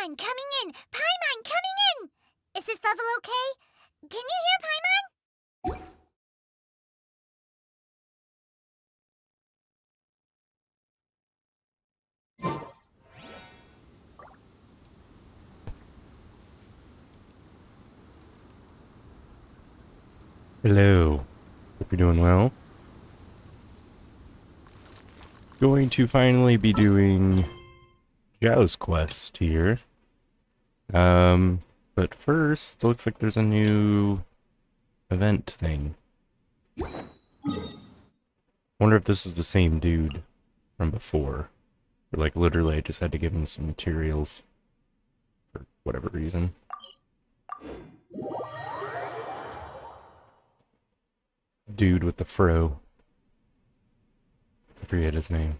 Paimon coming in! Paimon coming in! Is this level okay? Can you hear Paimon? Hello. Hope you're doing well. Going to finally be doing Zhao's quest here. But first, looks like there's a new event thing. Wonder if this is the same dude from before. Or like literally I just had to give him some materials for whatever reason. Dude with the fro. I forget his name.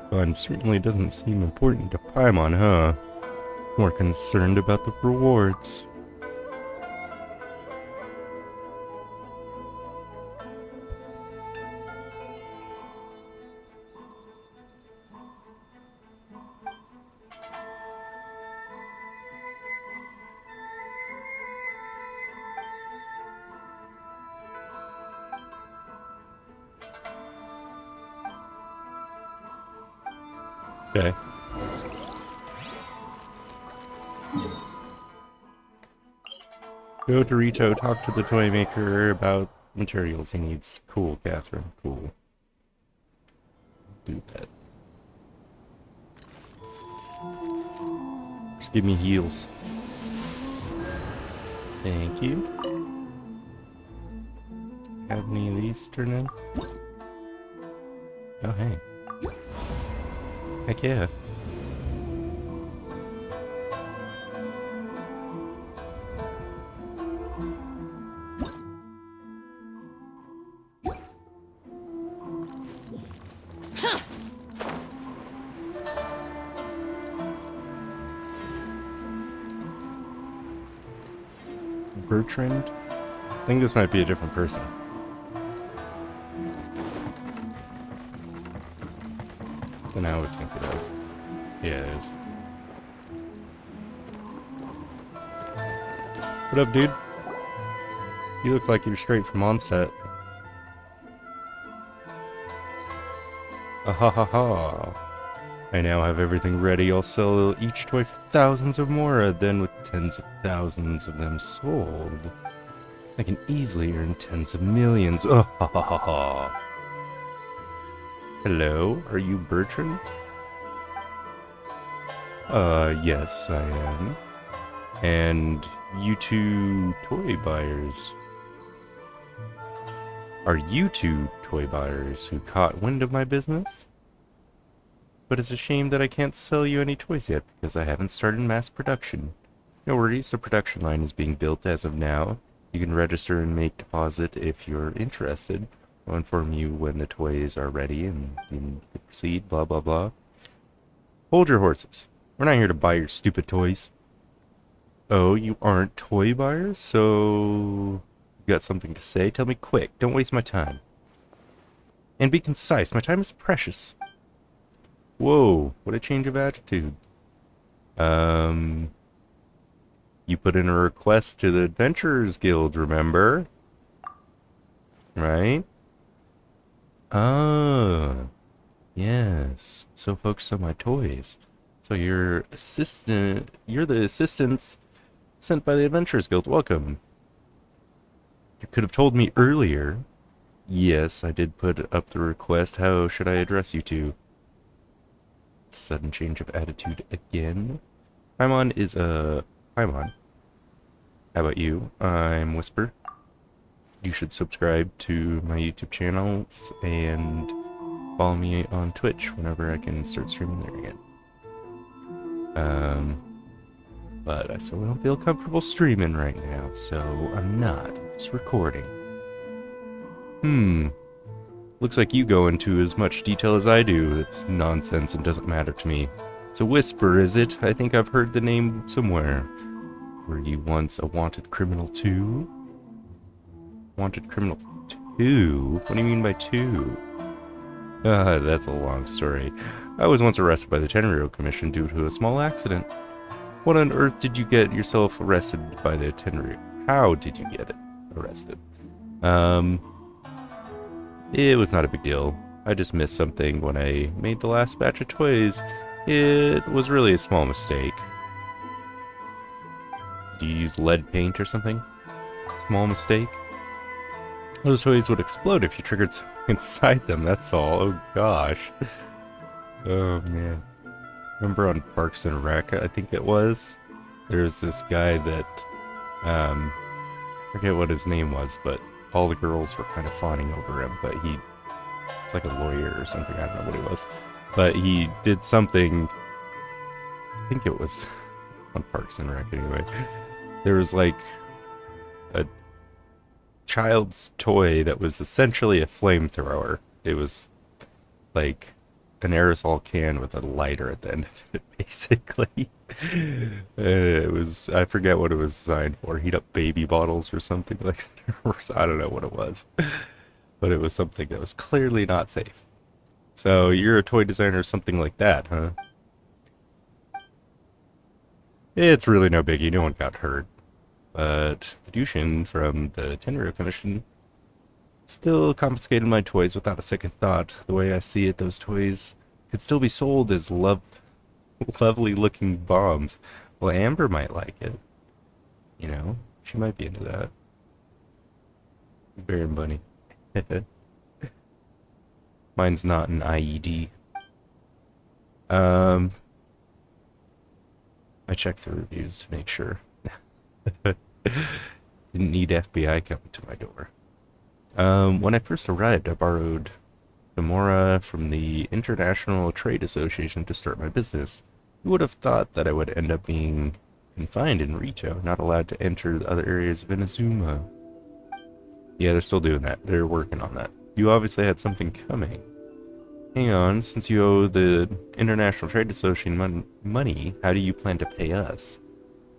Fun certainly doesn't seem important to Paimon, huh? More concerned about the rewards. Okay. Go to Rito, talk to the toy maker about materials he needs. Cool, Catherine. Cool. Do that. Just give me heals. Thank you. Have any of these turn in? Oh, hey. Heck yeah. Bertrand? I think this might be a different person. Than I was thinking of. Yeah, it is. What up, dude? You look like you're straight from onset. Ah ha ha ha. I now have everything ready. I'll sell each toy for thousands of more, then with tens of thousands of them sold, I can easily earn tens of millions. Oh ha ha ha ha. Hello, are you Bertrand? Yes, I am. And you two toy buyers. Are you two toy buyers who caught wind of my business? But it's a shame that I can't sell you any toys yet because I haven't started mass production. No worries, the production line is being built as of now. You can register and make deposit if you're interested. I'll inform you when the toys are ready and you can proceed, blah blah blah. Hold your horses. We're not here to buy your stupid toys. Oh, you aren't toy buyers? So... you got something to say? Tell me quick. Don't waste my time. And be concise. My time is precious. Whoa, what a change of attitude. You put in a request to the Adventurers Guild, remember? Right? Oh, yes. So focused on my toys. So you're the assistants sent by the Adventurers Guild. Welcome. You could have told me earlier. Yes, I did put up the request. How should I address you two? Sudden change of attitude again. Paimon is a Paimon. How about you? I'm Whisper. You should subscribe to my YouTube channels and follow me on Twitch whenever I can start streaming there again. But I still don't feel comfortable streaming right now, so I'm not. I'm just recording. Looks like you go into as much detail as I do. It's nonsense and doesn't matter to me. So Whisper, is it? I think I've heard the name somewhere. Were you once a wanted criminal too? Wanted criminal 2? What do you mean by 2? That's a long story. I was once arrested by the Tenryou Commission due to a small accident. What on earth did you get yourself arrested by the Tenryou? How did you get it arrested? It was not a big deal. I just missed something when I made the last batch of toys. It was really a small mistake. Did you use lead paint or something? Small mistake? Those toys would explode if you triggered something inside them, that's all. Oh gosh. Oh man. Remember on Parks and Rec, I think it was? There's this guy that, I forget what his name was, but all the girls were kind of fawning over him, but it's like a lawyer or something, I don't know what he was. But he did something, I think it was on Parks and Rec anyway. There was like a child's toy that was essentially a flamethrower. It was like an aerosol can with a lighter at the end of it, basically. It was, I forget what it was designed for. Heat up baby bottles or something like that. I don't know what it was. But it was something that was clearly not safe. So you're a toy designer or something like that, huh? It's really no biggie. No one got hurt. But the Dushin from the Tenryou Commission still confiscated my toys without a second thought. The way I see it, those toys could still be sold as lovely looking bombs. Well, Amber might like it. You know, she might be into that. Bear and Bunny. Mine's not an IED. I checked the reviews to make sure. Didn't need FBI coming to my door. When I first arrived, I borrowed Nomura from the International Trade Association to start my business. You would have thought that I would end up being confined in Rito, not allowed to enter the other areas of Inazuma. Yeah, they're still doing that. They're working on that. You obviously had something coming. Hang on, since you owe the International Trade Association money, how do you plan to pay us?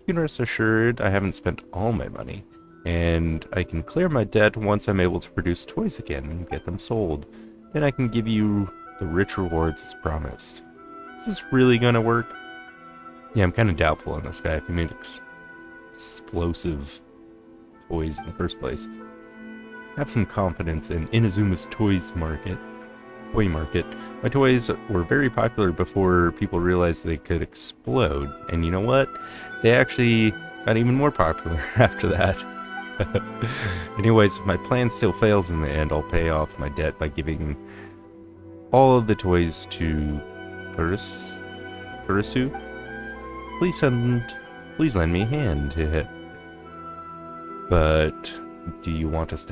You can rest assured I haven't spent all my money, and I can clear my debt once I'm able to produce toys again and get them sold. Then I can give you the rich rewards as promised. Is this really gonna work? Yeah, I'm kind of doubtful on this guy if he made explosive toys in the first place. Have some confidence in Inazuma's toy market. My toys were very popular before people realized they could explode. And you know what? They actually got even more popular after that. Anyways, if my plan still fails in the end, I'll pay off my debt by giving all of the toys to Kurisu. Please lend me a hand. But what do you want us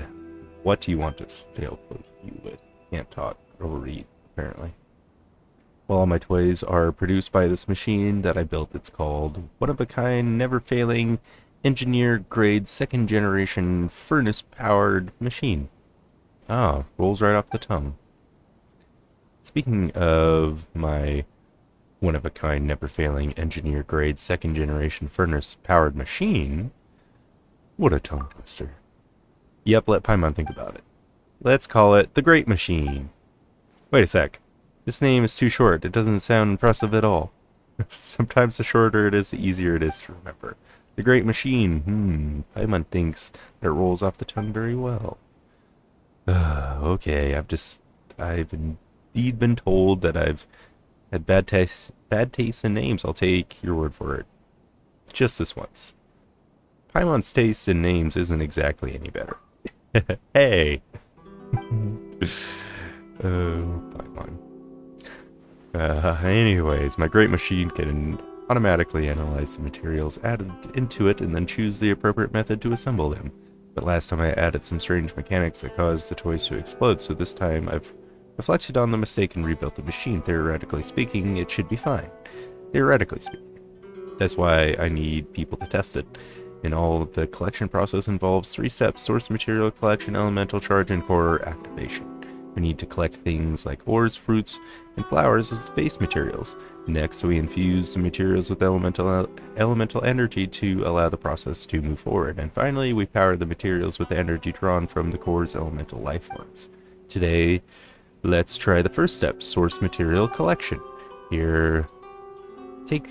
to help you with? Can't talk or read, apparently. Well, all my toys are produced by this machine that I built. It's called one-of-a-kind, never-failing, engineer-grade, second-generation, furnace-powered machine. Ah, rolls right off the tongue. Speaking of my one-of-a-kind, never-failing, engineer-grade, second-generation, furnace-powered machine, what a tongue twister. Yep, let Paimon think about it. Let's call it the Great Machine. Wait a sec. This name is too short. It doesn't sound impressive at all. Sometimes the shorter it is, the easier it is to remember. The Great Machine. Paimon thinks that it rolls off the tongue very well. Okay, I've indeed been told that I've had bad taste in names. I'll take your word for it. Just this once. Paimon's taste in names isn't exactly any better. Hey! Paimon. Anyways, my great machine can automatically analyze the materials added into it and then choose the appropriate method to assemble them. But last time I added some strange mechanics that caused the toys to explode, so this time I've reflected on the mistake and rebuilt the machine. Theoretically speaking, it should be fine. Theoretically speaking. That's why I need people to test it. And all of the collection process involves 3 steps: source material collection, elemental charge, and core activation. We need to collect things like ores, fruits, and flowers as base materials. Next, we infuse the materials with elemental energy to allow the process to move forward. And finally, we power the materials with the energy drawn from the core's elemental life forms. Today, let's try the first step, source material collection. Here, take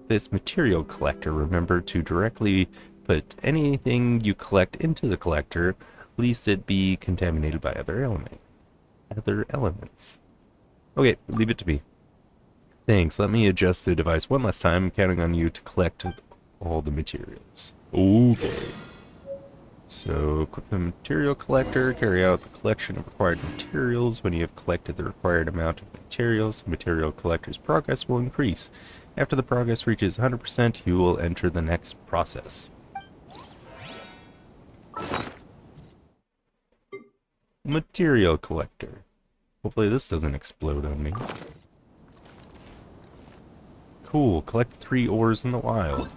this material collector. Remember to directly put anything you collect into the collector, lest it be contaminated by other elements. Okay, leave it to me. Thanks. Let me adjust the device one last time. I'm counting on you to collect all the materials. Okay. So, equip the material collector. Carry out the collection of required materials. When you have collected the required amount of materials, the material collector's progress will increase. After the progress reaches 100%, you will enter the next process. Material collector. Hopefully this doesn't explode on me. Cool. Collect 3 ores in the wild.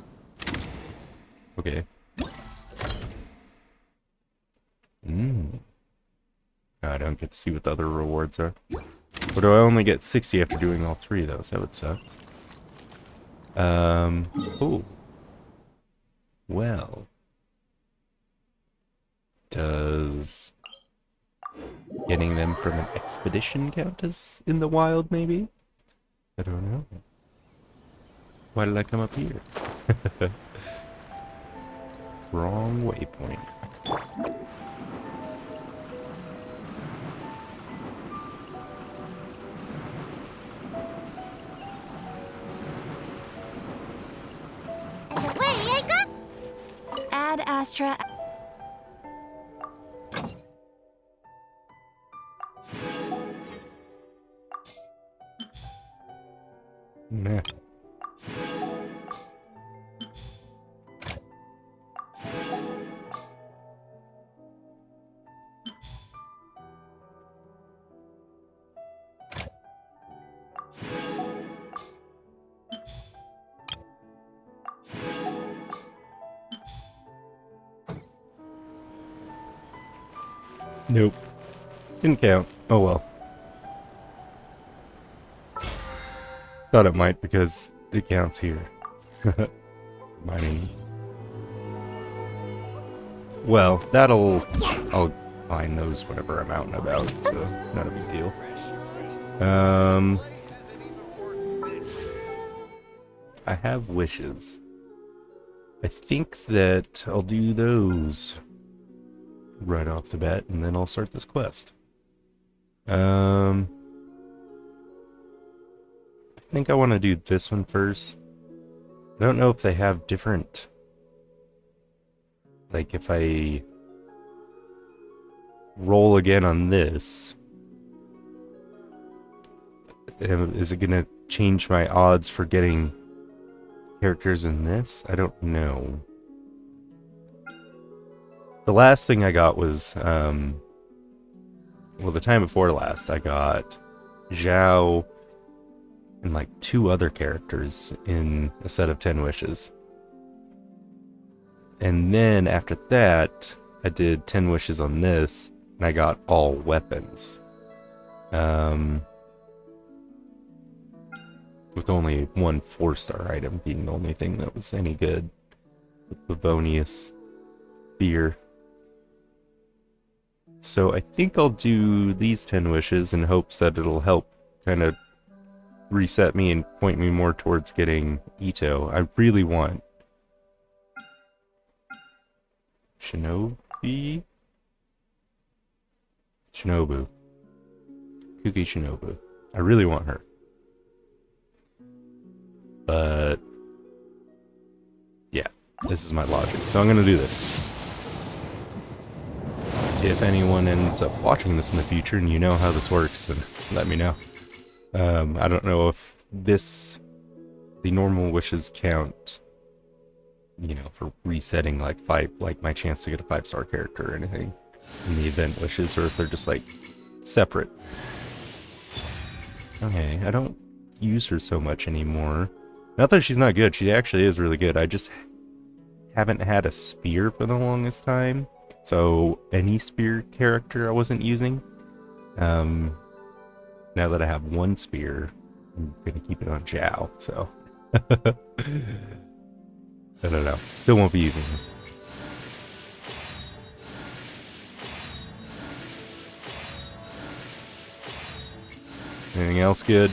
Okay. I don't get to see what the other rewards are. Or do I only get 60 after doing all 3 of those? That would suck. Oh. Well. Does getting them from an expedition count as in the wild, maybe? I don't know. Why did I come up here? Wrong waypoint. And away I go! Add Astra. Nah. Nope. Didn't count. Oh well. Thought it might because it counts here. Mining. Well, I'll find those whenever I'm out and about, so not a big deal. I have wishes. I think that I'll do those right off the bat, and then I'll start this quest. I think I want to do this one first. I don't know if they have different... Like, if I roll again on this, is it going to change my odds for getting characters in this? I don't know. The last thing I got was, well, the time before last, I got Zhao and like 2 other characters in a set of 10 wishes. And then after that, I did 10 wishes on this, and I got all weapons. With only 1 4-star item being the only thing that was any good. The Favonius Spear. So I think I'll do these 10 wishes in hopes that it'll help kind of reset me and point me more towards getting Ito. I really want Shinobu? Kuki Shinobu. I really want her. But yeah, this is my logic. So I'm gonna do this. If anyone ends up watching this in the future and you know how this works, then let me know. I don't know if this the normal wishes count, you know, for resetting like my chance to get a 5-star character or anything. And the event wishes, or if they're just like separate. Okay, I don't use her so much anymore. Not that she's not good, she actually is really good. I just haven't had a spear for the longest time. So any spear character I wasn't using. Now that I have one spear, I'm gonna keep it on Zhao, so I don't know. Still won't be using him. Anything else good?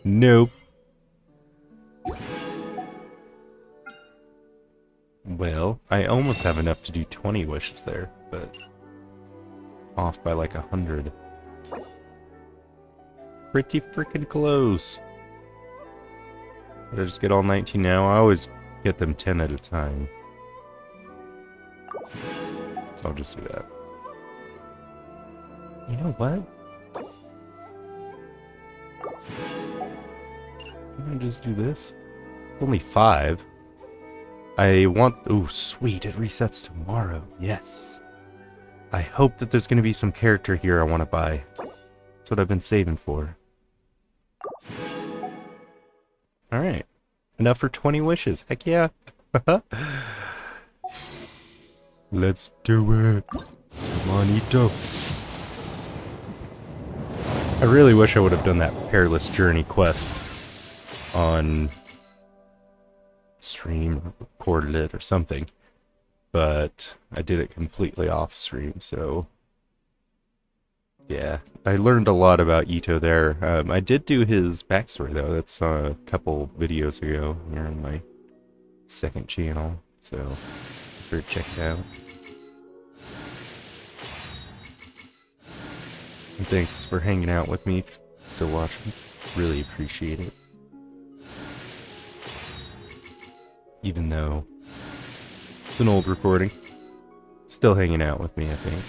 Nope. Well, I almost have enough to do 20 wishes there, but off by like 100. Pretty freaking close. Did I just get all 19 now? I always get them 10 at a time. So I'll just do that. You know what? Can I just do this? Only 5. I want... Ooh, sweet. It resets tomorrow. Yes. I hope that there's going to be some character here I want to buy. That's what I've been saving for. Alright. Enough for 20 wishes. Heck yeah. Let's do it. Come on, Ito. I really wish I would have done that Perilous Journey quest on stream, or recorded it or something. But I did it completely off stream, so yeah. I learned a lot about Ito there. I did do his backstory though. That's a couple videos ago here on my second channel, so sure to check it out. And thanks for hanging out with me, still watching. Really appreciate it. Even though it's an old recording. Still hanging out with me, I think.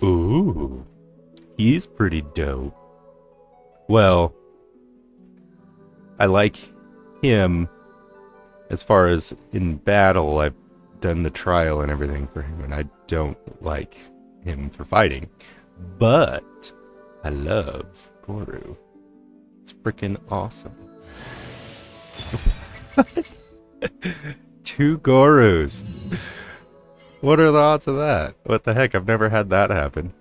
Ooh. He's pretty dope. Well, I like him as far as in battle. I've done the trial and everything for him, and I don't like him for fighting. But I love Goru. It's freaking awesome. 2 Gorus. What are the odds of that? What the heck? I've never had that happen.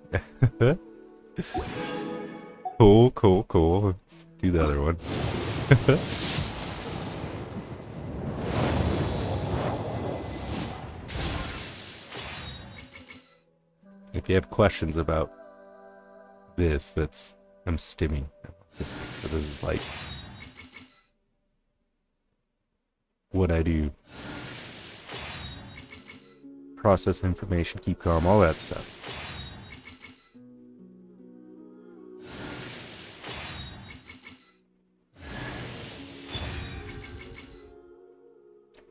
Cool, cool, cool. Let's do the other one. If you have questions about this, I'm stimming. So this is like what I do. Process information, keep calm, all that stuff.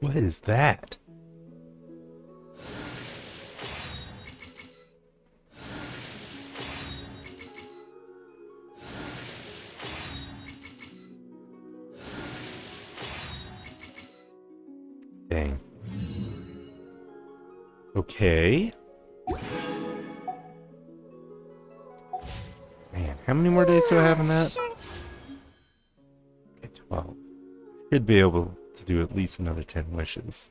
What is that? Dang. Okay. Man, how many more days do I have in that? Okay, 12. Should be able to do at least another 10 wishes.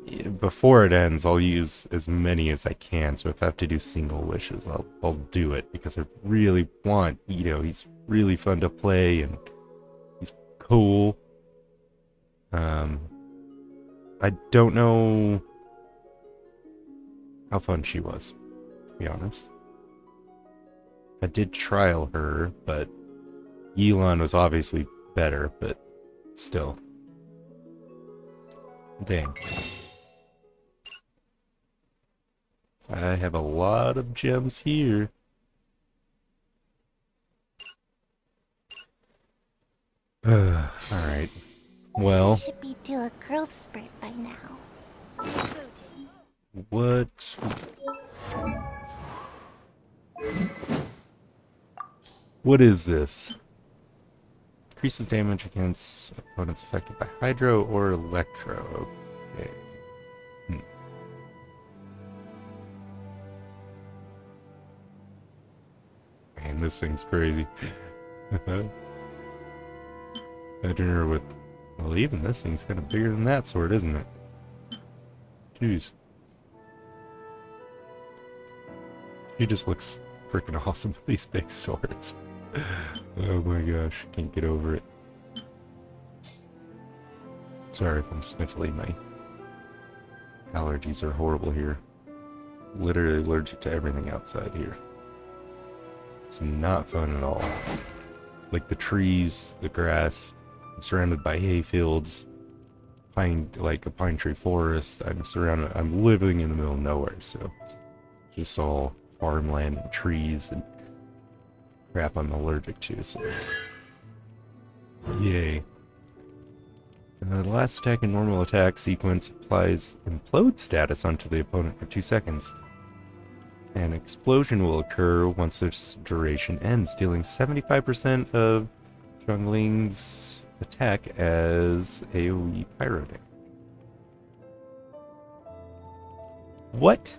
Yeah, before it ends, I'll use as many as I can, so if I have to do single wishes, I'll do it, because I really want Ito. He's really fun to play, and he's cool. I don't know how fun she was, to be honest. I did trial her, but Elon was obviously better, but still. Dang. I have a lot of gems here. Alright. Well, Should be due a growth spurt by now. what? What is this? Increases damage against opponents affected by Hydro or Electro. Okay. Man, this thing's crazy. Imagine her with... Well, even this thing's kind of bigger than that sword, isn't it? Jeez. She just looks freaking awesome with these big swords. Oh my gosh, can't get over it. Sorry if I'm sniffly, my allergies are horrible here. Literally allergic to everything outside here. It's not fun at all. Like the trees, the grass, I'm surrounded by hay fields, like a pine tree forest. I'm living in the middle of nowhere, so it's just all farmland and trees and crap I'm allergic to, so yay. The last stack in normal attack sequence applies implode status onto the opponent for 2 seconds. An explosion will occur once this duration ends, dealing 75% of Jungling's attack as AoE pyro damage. What?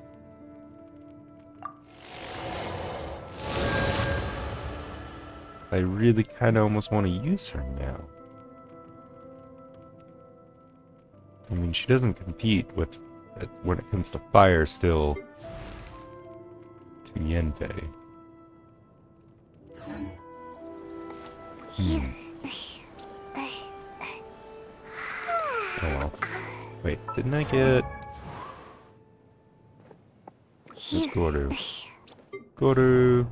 I really kind of almost want to use her now. I mean, she doesn't compete with, when it comes to fire, still, to Yenfei. Oh well. Wait, didn't I get... Where's Goru? Goru!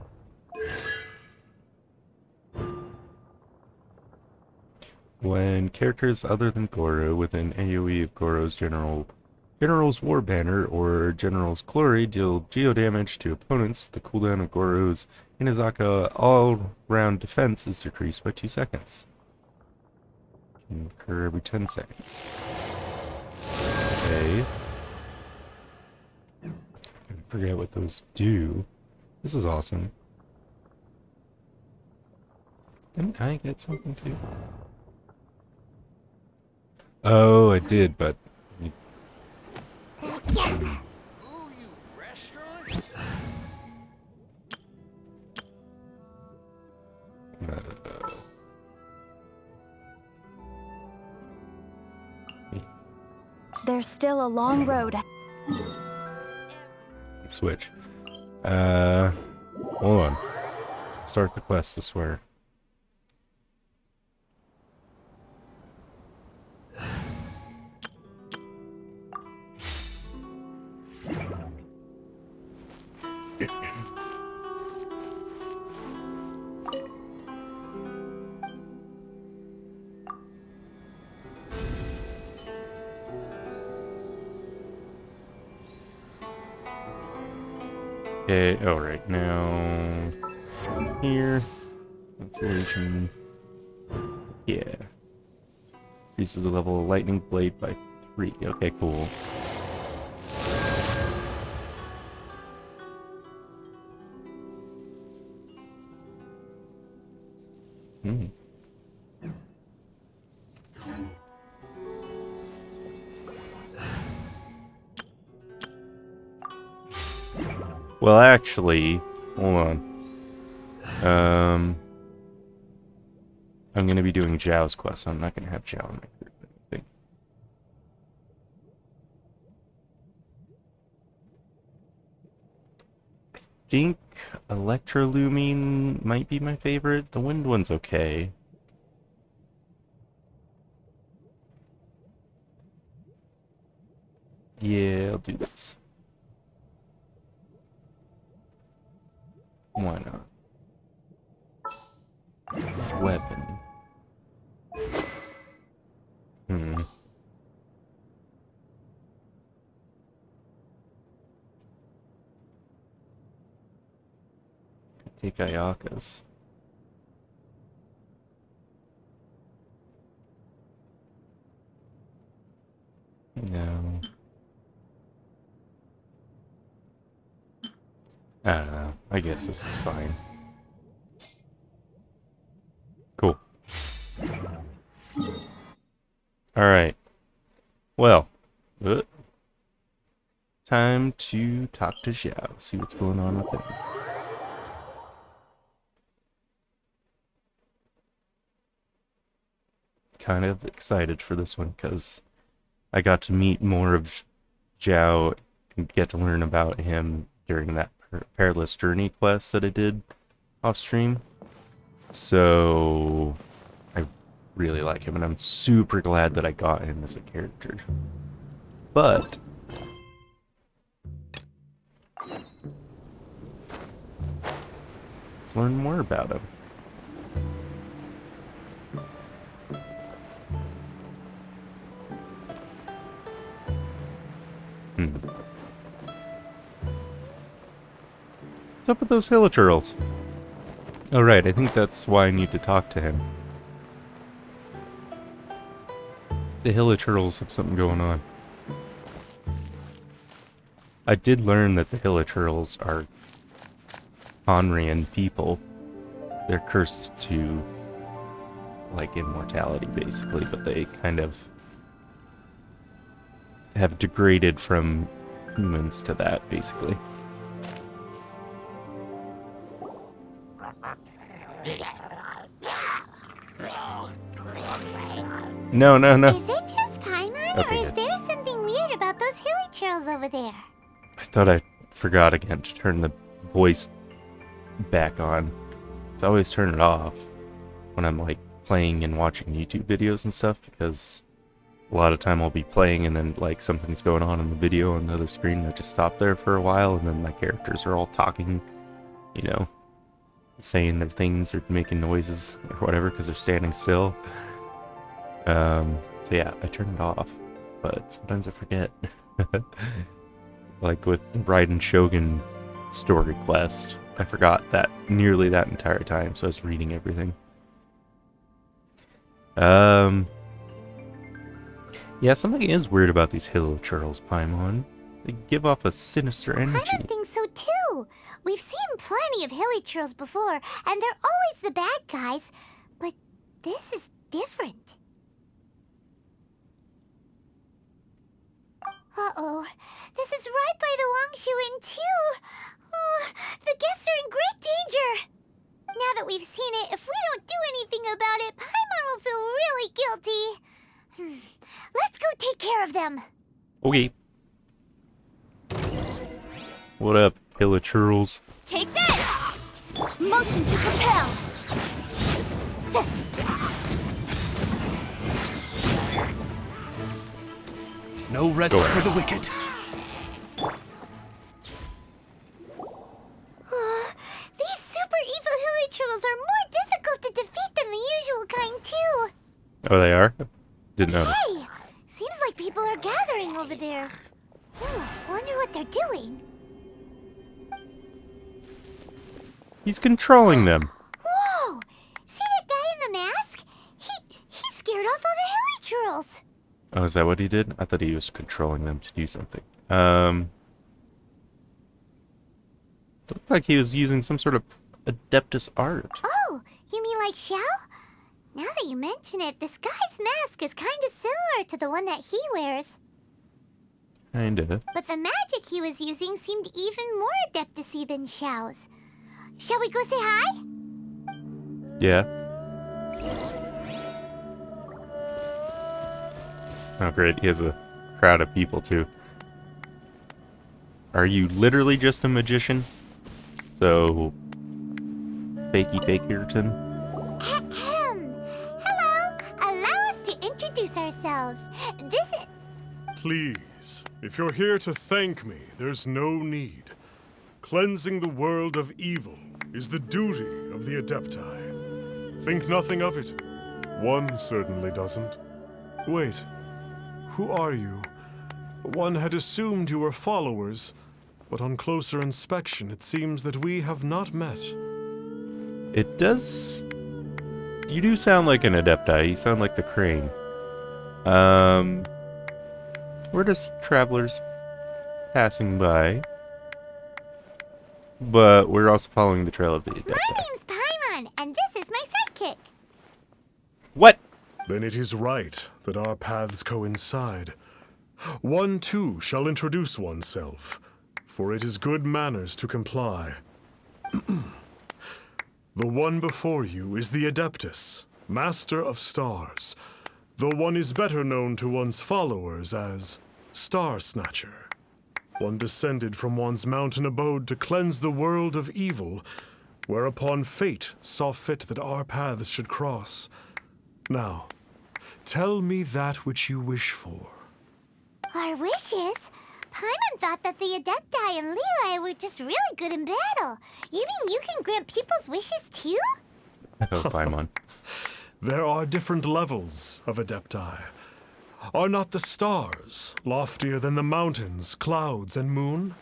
When characters other than Goro within AoE of Goro's General's War Banner or General's Glory deal geo damage to opponents, the cooldown of Goro's Inazaka all-round defense is decreased by 2 seconds. Can occur every 10 seconds. Okay. I forget what those do. This is awesome. Didn't I get something too? Oh, I did, but... Ooh, you restaurant? There's still a long road. Switch. Hold on. Start the quest, I swear. Okay, alright, now... Here. Consolation. Yeah. Increases the level of Lightning Blade by 3. Okay, cool. Hmm. Well, actually, hold on. I'm gonna be doing Zhao's quest, so I'm not gonna have Zhao in my group, I think. I think Electrolumine might be my favorite. The wind one's okay. Yeah, I'll do this. Why not? Weapon. Take Ayaka's. No. I don't know. I guess this is fine. Cool. Alright. Well. Time to talk to Xiao. See what's going on with him. Kind of excited for this one because I got to meet more of Zhao and get to learn about him during that Perilous Journey quest that I did off stream. So I really like him and I'm super glad that I got him as a character. But let's learn more about him. What's up with those hilichurls? Oh right, I think that's why I need to talk to him. The hilichurls have something going on. I did learn that the hilichurls are Onrian people. They're cursed to, like, immortality, basically, but they kind of have degraded from humans to that, basically. No, no, no. Is it just Paimon, Okay, or is good. there something weird about those hilichurls over there? I thought I forgot again to turn the voice back on. It's always turn it off when I'm like playing and watching YouTube videos and stuff, because a lot of time I'll be playing and then like something's going on in the video on the other screen and I just stop there for a while and then my characters are all talking, you know, saying their things or making noises or whatever because they're standing still. So yeah, I turn it off, but sometimes I forget. Like with the Raiden Shogun story quest, I forgot that nearly that entire time, so I was reading everything. Yeah, something is weird about these hilichurls, Paimon. They give off a sinister energy. Paimon thinks so too. We've seen plenty of hilichurls before, and they're always the bad guys, but this is different. Uh-oh. This is right by the Wangshu Inn, too. Oh, the guests are in great danger. Now that we've seen it, if we don't do anything about it, Paimon will feel really guilty. Let's go take care of them. Okay. What up, hilichurls? Take this! Motion to compel! No rest Go for the wicked. These super evil hilichurls are more difficult to defeat than the usual kind, too. Oh, they are? Didn't notice. Hey, seems like people are gathering over there. Wonder what they're doing. He's controlling them. Whoa! See that guy in the mask? He scared off all the hilichurls. Oh, is that what he did? I thought he was controlling them to do something. Looked like he was using some sort of adeptus art. Oh, you mean like Xiao? Now that you mention it, this guy's mask is kind of similar to the one that he wears. Kinda. But the magic he was using seemed even more adeptus-y than Xiao's. Shall we go say hi? Yeah. Oh, great. He has a crowd of people, too. Are you literally just a magician? So, fakey fakerton? Hello. Allow us to introduce ourselves. This is... Please, if you're here to thank me, there's no need. Cleansing the world of evil is the duty of the Adepti. Think nothing of it. One certainly doesn't. Wait, who are you? One had assumed you were followers, but on closer inspection it seems that we have not met. It does... You do sound like an adepti. You sound like the crane. We're just travelers passing by. But we're also following the trail of the My Adepti. name's Paimon, and this is my sidekick. What? Then it is right that our paths coincide. One too shall introduce oneself, for it is good manners to comply. The one before you is the Adeptus, Master of Stars, though one is better known to one's followers as Star Snatcher. One descended from one's mountain abode to cleanse the world of evil, whereupon fate saw fit that our paths should cross. Now, tell me that which you wish for. Our wishes? Paimon thought that the Adepti and Leeli were just really good in battle. You mean you can grant people's wishes too? Oh, Paimon. There are different levels of Adepti. Are not the stars loftier than the mountains, clouds, and moon?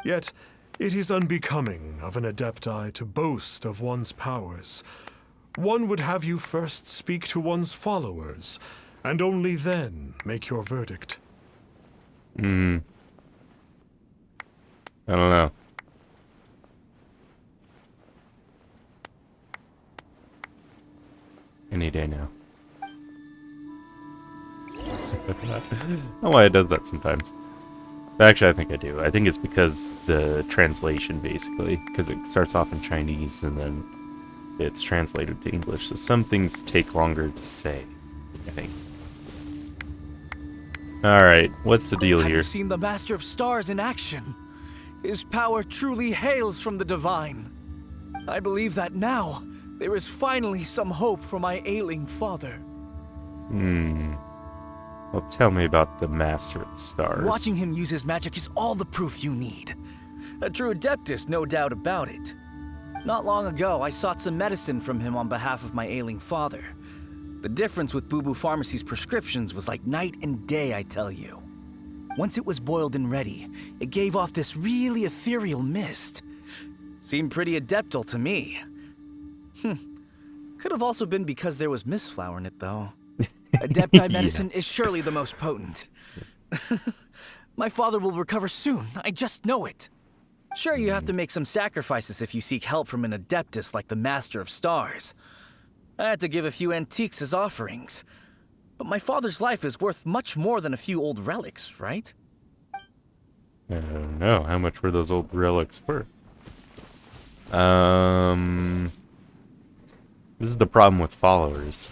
Yet, it is unbecoming of an Adepti to boast of one's powers. One would have you first speak to one's followers, and only then make your verdict. I don't know. Any day now. I don't know why it does that sometimes. Actually, I think I do. I think it's because the translation, basically. Because it starts off in Chinese and then it's translated to English. So some things take longer to say, I think. Alright, what's the deal Have here? you seen the Master of Stars in action? His power truly hails from the divine. I believe that now there is finally some hope for my ailing father. Well, tell me about the Master of the Stars. Watching him use his magic is all the proof you need. A true Adeptus, no doubt about it. Not long ago, I sought some medicine from him on behalf of my ailing father. The difference with Boo Boo Pharmacy's prescriptions was like night and day, I tell you. Once it was boiled and ready, it gave off this really ethereal mist. Seemed pretty adeptal to me. Could have also been because there was mistflower in it, though. Adepti medicine is surely the most potent. My father will recover soon, I just know it. Sure, you have to make some sacrifices if you seek help from an Adeptus like the Master of Stars. I had to give a few antiques as offerings. But my father's life is worth much more than a few old relics, right? I don't know. How much were those old relics worth? This is the problem with followers.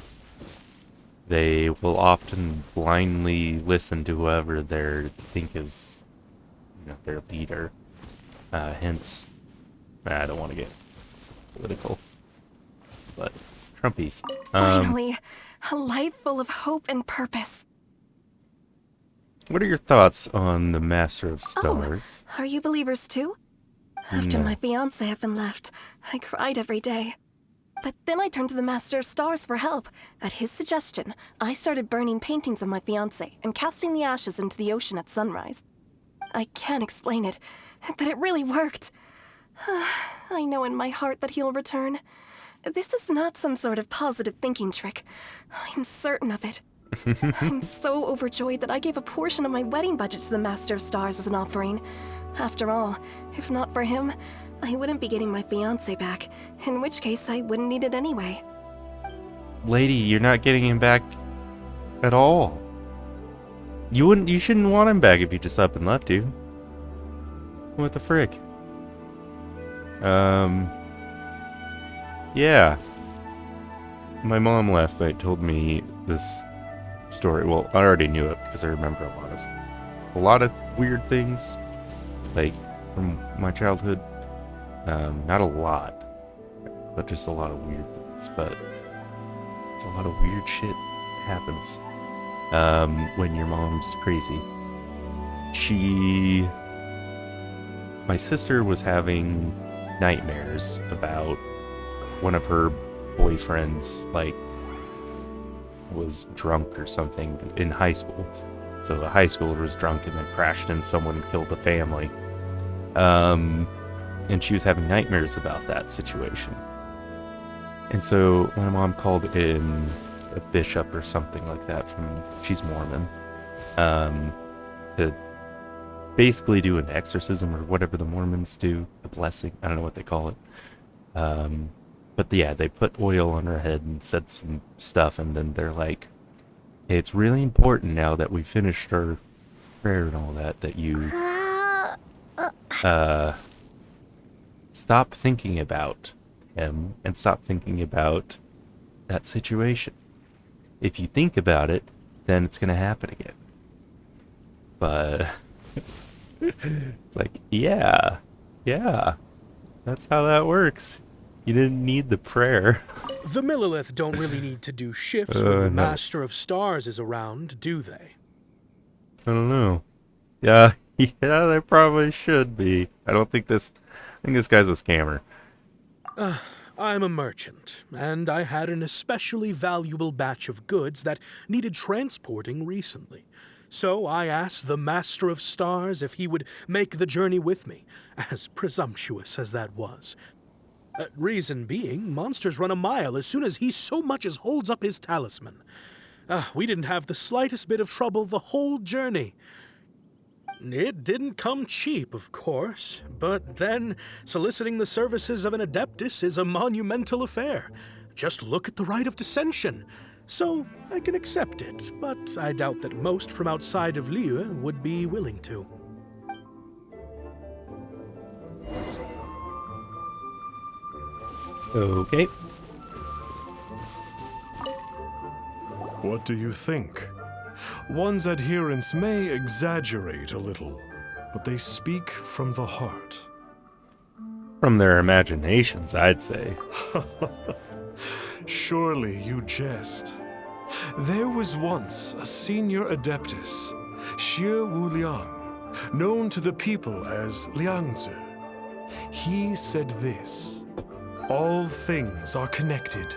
They will often blindly listen to whoever they think is, their leader. Hence, I don't want to get political, but Trumpies. Finally, a life full of hope and purpose. What are your thoughts on the Master of Stars? Oh, are you believers too? After No. my fiancé had been left, I cried every day. But then I turned to the Master of Stars for help. At his suggestion, I started burning paintings of my fiancé and casting the ashes into the ocean at sunrise. I can't explain it, but it really worked. I know in my heart that he'll return. This is not some sort of positive thinking trick. I'm certain of it. I'm so overjoyed that I gave a portion of my wedding budget to the Master of Stars as an offering. After all, if not for him, I wouldn't be getting my fiancé back, in which case I wouldn't need it anyway. Lady, you're not getting him back at all. You shouldn't want him back if you just up and left you. What the frick? Yeah. My mom last night told me this story. Well, I already knew it because I remember a lot of weird things, like from my childhood. Not a lot, but just a lot of weird things. But it's a lot of weird shit happens when your mom's crazy. My sister was having nightmares about one of her boyfriends, was drunk or something in high school. So a high schooler was drunk and then crashed into someone and killed the family. And she was having nightmares about that situation. And so my mom called in a bishop or something like that she's Mormon, to basically do an exorcism or whatever the Mormons do. the blessing. I don't know what they call it. But yeah, they put oil on her head and said some stuff, and then they're like, hey, it's really important now that we finished our prayer and all that, that you stop thinking about him and stop thinking about that situation. If you think about it, then it's going to happen again. But it's like, yeah, that's how that works. You didn't need the prayer. The Millilith don't really need to do shifts when the Master of Stars is around, do they? I don't know. Yeah, they probably should be. I think this guy's a scammer. I'm a merchant, and I had an especially valuable batch of goods that needed transporting recently. So I asked the Master of Stars if he would make the journey with me, as presumptuous as that was. Reason being, monsters run a mile as soon as he so much as holds up his talisman. We didn't have the slightest bit of trouble the whole journey. It didn't come cheap, of course, but then soliciting the services of an Adeptus is a monumental affair. Just look at the rite of dissension. So I can accept it, but I doubt that most from outside of Liyue would be willing to. Okay. What do you think? One's adherents may exaggerate a little, but they speak from the heart. From their imaginations, I'd say. Surely you jest. There was once a senior Adeptus, Xie Wuliang, known to the people as Liangzi. He said this: all things are connected.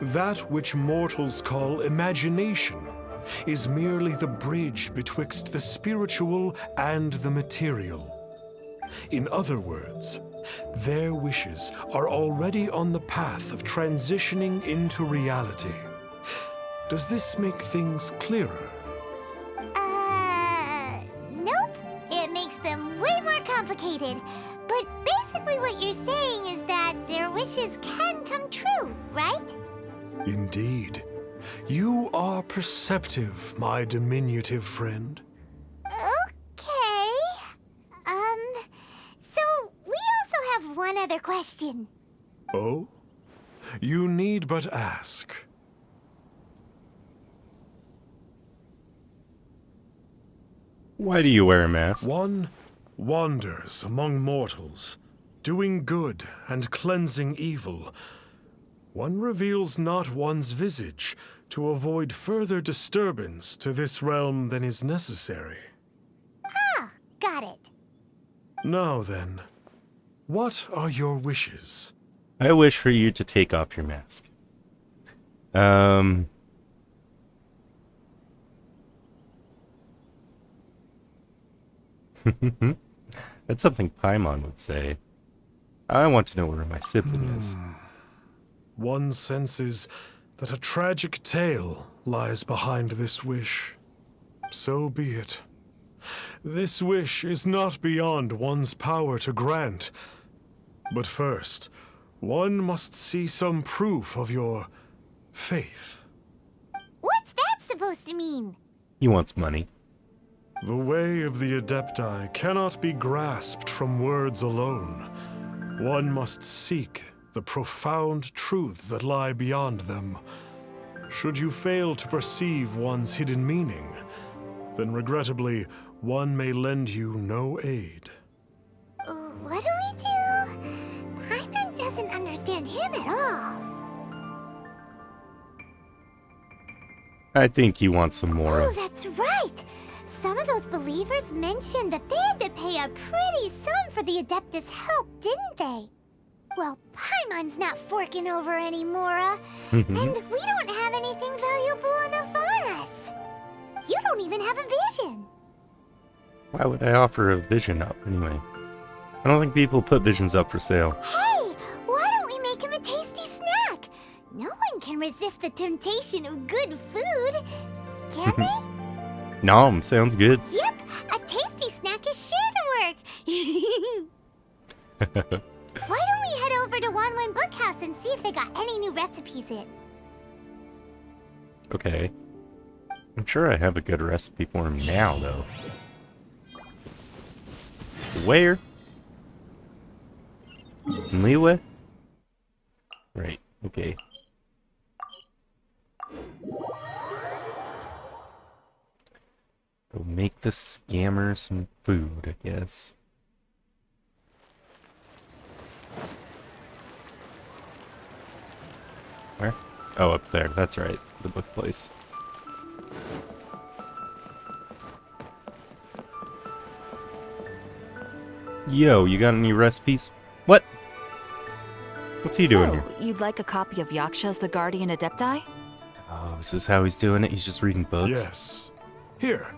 That which mortals call imagination is merely the bridge betwixt the spiritual and the material. In other words, their wishes are already on the path of transitioning into reality. Does this make things clearer? Nope. It makes them way more complicated. But basically what you're saying is that their wishes can come true, right? Indeed. You are perceptive, my diminutive friend. Okay. So we also have one other question. Oh? You need but ask. Why do you wear a mask? One wanders among mortals, doing good and cleansing evil. One reveals not one's visage to avoid further disturbance to this realm than is necessary. Ah, got it. Now then, what are your wishes? I wish for you to take off your mask. That's something Paimon would say. I want to know where my sibling is. One senses that a tragic tale lies behind this wish. So be it. This wish is not beyond one's power to grant. But first, one must see some proof of your faith. What's that supposed to mean? He wants money. The way of the Adepti cannot be grasped from words alone. One must seek the profound truths that lie beyond them. Should you fail to perceive one's hidden meaning, then regrettably, one may lend you no aid. What do we do? Paimon doesn't understand him at all. I think he wants some more. Oh, that's right! Some of those believers mentioned that they had to pay a pretty sum for the Adeptus' help, didn't they? Well, Paimon's not forking over anymore, and we don't have anything valuable enough on us. You don't even have a vision. Why would I offer a vision up anyway? I don't think people put visions up for sale. Hey, why don't we make him a tasty snack? No one can resist the temptation of good food, can they? Nom, sounds good. Yep, a tasty snack is sure to work. Why don't we head over to Wanwen Bookhouse and see if they got any new recipes in? Okay. I'm sure I have a good recipe for him now, though. Where? In Liyue? Right, okay. Go make the scammer some food, I guess. Where? Oh, up there. That's right. The book place. Yo, you got any recipes? What? What's he doing here? You'd like a copy of Yaksha's The Guardian Adepti? Oh, is this how he's doing it? He's just reading books? Yes. Here,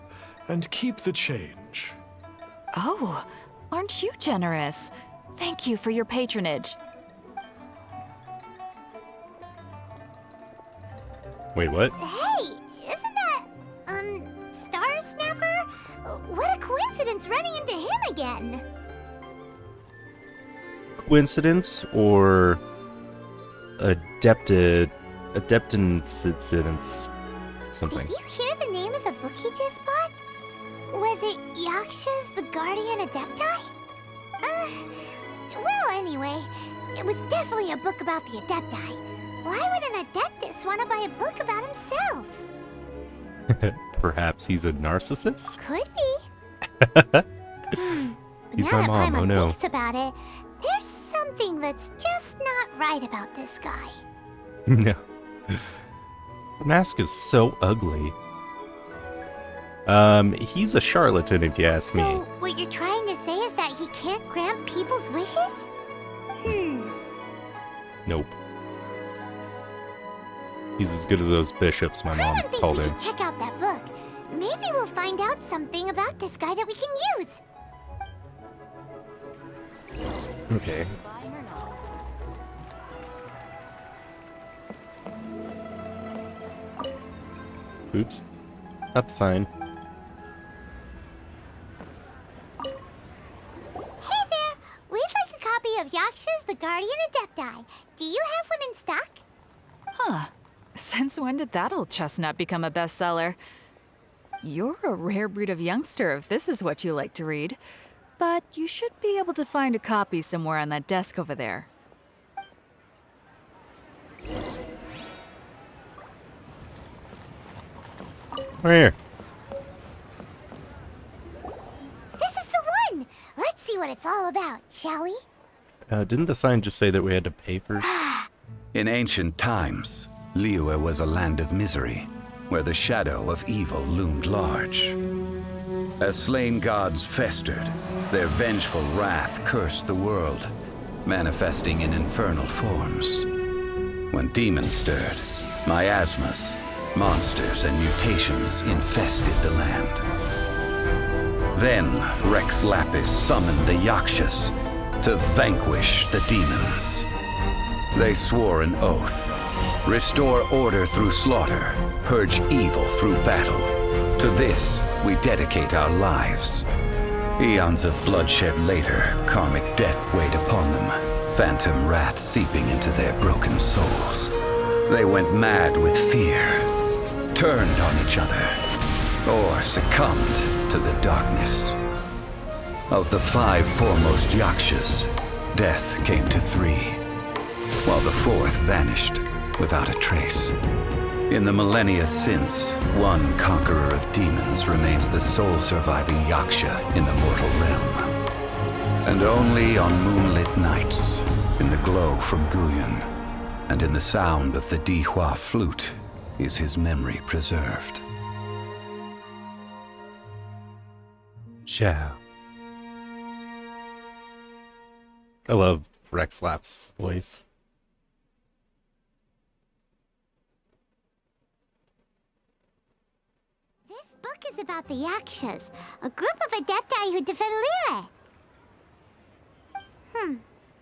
and keep the change. Oh, aren't you generous? Thank you for your patronage. Wait, what? Hey, isn't that, Star Snapper? What a coincidence running into him again. Coincidence or adeptance something? Did you hear the name of the book he just bought? Was it Yaksha's The Guardian Adepti? Well, anyway, it was definitely a book about the Adepti. Why would an Adeptus want to buy a book about himself? Perhaps he's a narcissist? Could be. He's now my mom, that Paimon oh no. thinks about it, there's something that's just not right about this guy. No. The mask is so ugly. He's a charlatan if you ask me. So, what you're trying to say is that he can't grant people's wishes? Nope. He's as good as those bishops my mom Paimon thinks called we in. should check out that book. Maybe we'll find out something about this guy that we can use. Okay. Buying or not? Oops. Not the sign. Hey there! We'd like a copy of Yaksha's The Guardian Adepti. Do you have one in stock? Huh. Since when did that old chestnut become a bestseller? You're a rare breed of youngster if this is what you like to read. But you should be able to find a copy somewhere on that desk over there. Right here. This is the one! Let's see what it's all about, shall we? Didn't the sign just say that we had to pay first? In ancient times, Liyue was a land of misery, where the shadow of evil loomed large. As slain gods festered, their vengeful wrath cursed the world, manifesting in infernal forms. When demons stirred, miasmas, monsters, and mutations infested the land. Then Rex Lapis summoned the Yakshas to vanquish the demons. They swore an oath: restore order through slaughter, purge evil through battle. To this, we dedicate our lives. Eons of bloodshed later, karmic debt weighed upon them, phantom wrath seeping into their broken souls. They went mad with fear, turned on each other, or succumbed to the darkness. Of the 5 foremost Yakshas, death came to 3, while the 4th vanished without a trace. In the millennia since, one conqueror of demons remains the sole surviving Yaksha in the mortal realm. And only on moonlit nights, in the glow from Guyon, and in the sound of the Dihua flute, is his memory preserved. Ciao. I love Rex Lap's voice. This book is about the Yakshas, a group of Adepti who defend Liyue.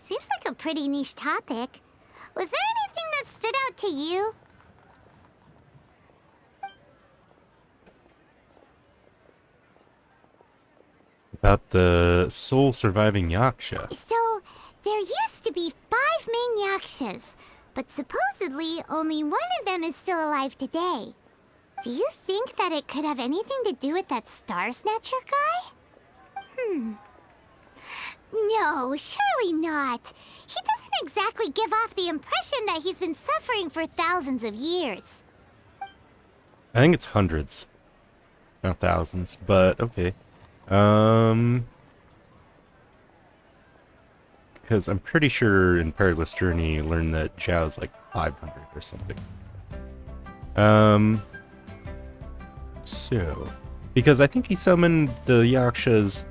Seems like a pretty niche topic. Was there anything that stood out to you? About the sole surviving Yaksha. So, Yakshas, but supposedly only one of them is still alive today. Do you think that it could have anything to do with that Star Snatcher guy? No, surely not. He doesn't exactly give off the impression that he's been suffering for thousands of years. I think it's hundreds, not thousands, but okay. Because I'm pretty sure in Perilous Journey you learned that Zhao's like 500 or something. So, because I think he summoned the Yakshas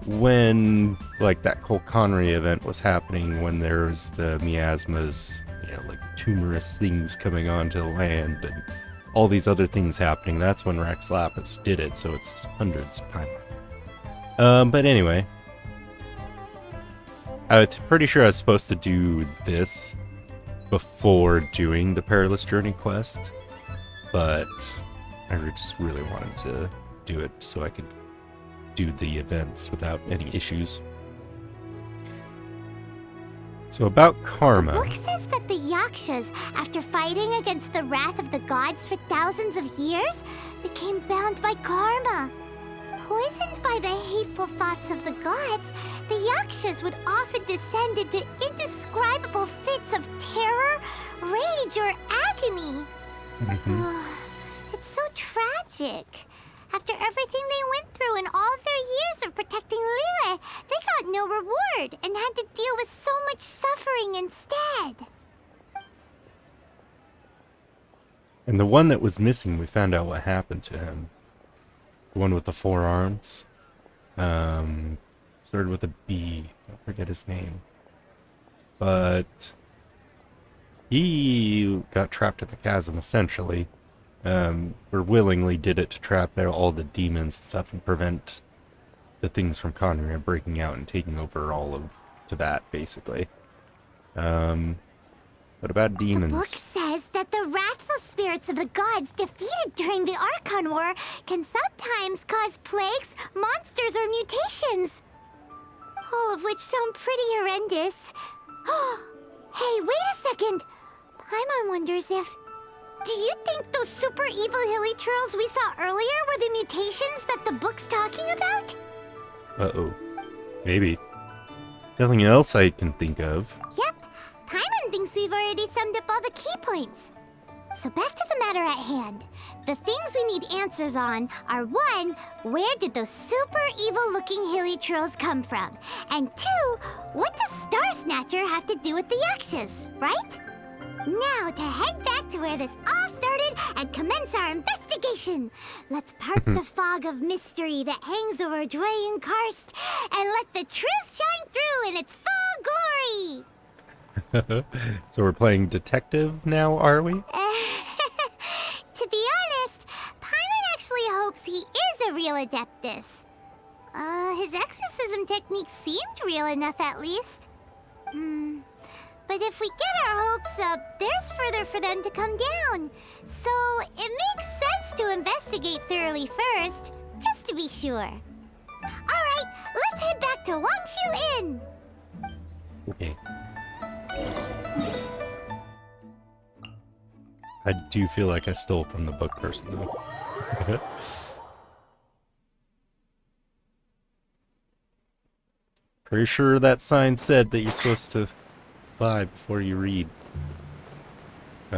when, like, that whole Connery event was happening, when there was the miasmas, you know, like tumorous things coming onto the land, and all these other things happening. That's when Rex Lapis did it, so it's hundreds of times. But anyway, I'm pretty sure I was supposed to do this before doing the Perilous Journey quest, but I just really wanted to do it so I could do the events without any issues. So about karma. The book says that the Yakshas, after fighting against the wrath of the gods for thousands of years, became bound by karma. Poisoned by the hateful thoughts of the gods, the Yakshas would often descend into indescribable fits of terror, rage, or agony. It's so tragic. After everything they went through in all their years of protecting Liyue, they got no reward and had to deal with so much suffering instead. And the one that was missing, we found out what happened to him. The one with the 4 arms. Started with a B. I forget his name. But he got trapped in the chasm, essentially. Or willingly did it to trap all the demons and stuff and prevent the things from Connery breaking out and taking over all of Tibet, basically. What about demons? The book says that the wrathful spirits of the gods defeated during the Archon War can sometimes cause plagues, monsters, or mutations. All of which sound pretty horrendous. Hey, wait a second! Paimon wonders if... Do you think those super evil hilly churls we saw earlier were the mutations that the book's talking about? Uh-oh. Maybe. Nothing else I can think of. Yep. Paimon thinks we've already summed up all the key points. So back to the matter at hand. The things we need answers on are 1, where did those super evil-looking hilly churls come from? And 2, what does Star Snatcher have to do with the Yakshas, right? Now to head back to where this all started and commence our investigation. Let's part the fog of mystery that hangs over Dwayne Karst and let the truth shine through in its full glory. So we're playing detective now, are we? To be honest, Paimon actually hopes he is a real Adeptus. His exorcism technique seemed real enough at least. But if we get our hopes up, there's further for them to come down. So it makes sense to investigate thoroughly first, just to be sure. Alright, let's head back to Wangshu Inn! Okay. I do feel like I stole from the book person, though. Pretty sure that sign said that you're supposed to buy before you read. But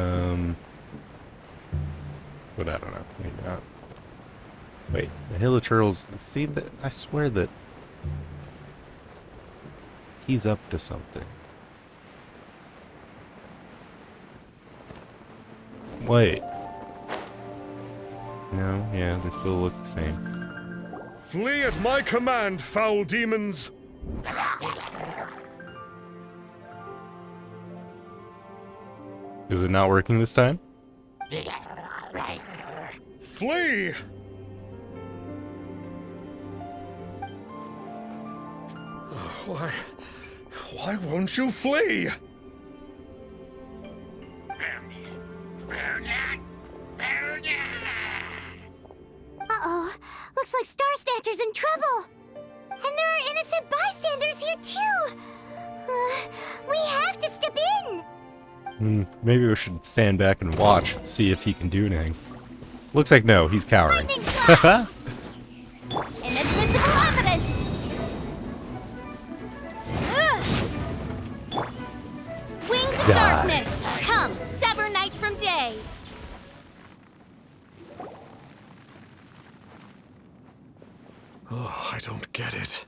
I don't know. Maybe not. Wait, the Hill of Churls. See that? I swear that he's up to something. Wait. No, yeah, they still look the same. Flee at my command, foul demons! Is it not working this time? Flee! Why won't you flee? Uh-oh. Looks like Star Snatcher's in trouble. And there are innocent bystanders here, too. We have to step in! Maybe we should stand back and watch and see if he can do anything. Looks like no, he's cowering. Inadmissible evidence! Wings of darkness! Come, sever night from day! Oh, I don't get it.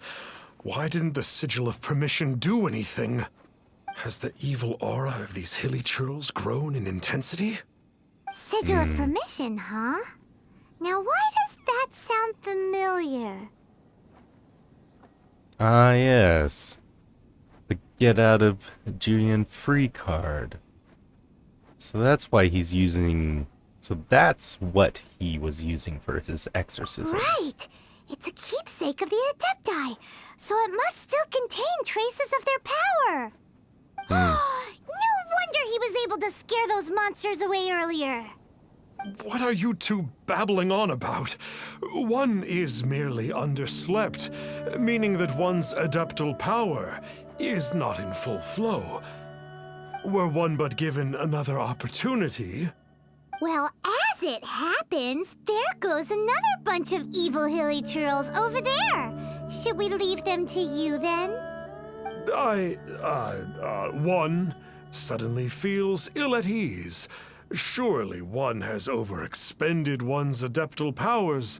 Why didn't the Sigil of Permission do anything? Has the evil aura of these hilly churls grown in intensity? Sigil of Permission, huh? Now why does that sound familiar? Ah, yes. The get out of Julian free card. So that's why he's using... So that's what he was using for his exorcisms. Right! It's a keepsake of the Adepti, so it must still contain traces of their power. No wonder he was able to scare those monsters away earlier. What are you two babbling on about? One is merely underslept, meaning that one's adeptal power is not in full flow. Were one but given another opportunity... Well, as it happens, there goes another bunch of evil hilly churls over there. Should we leave them to you then? One suddenly feels ill at ease. Surely one has overexpended one's adeptal powers.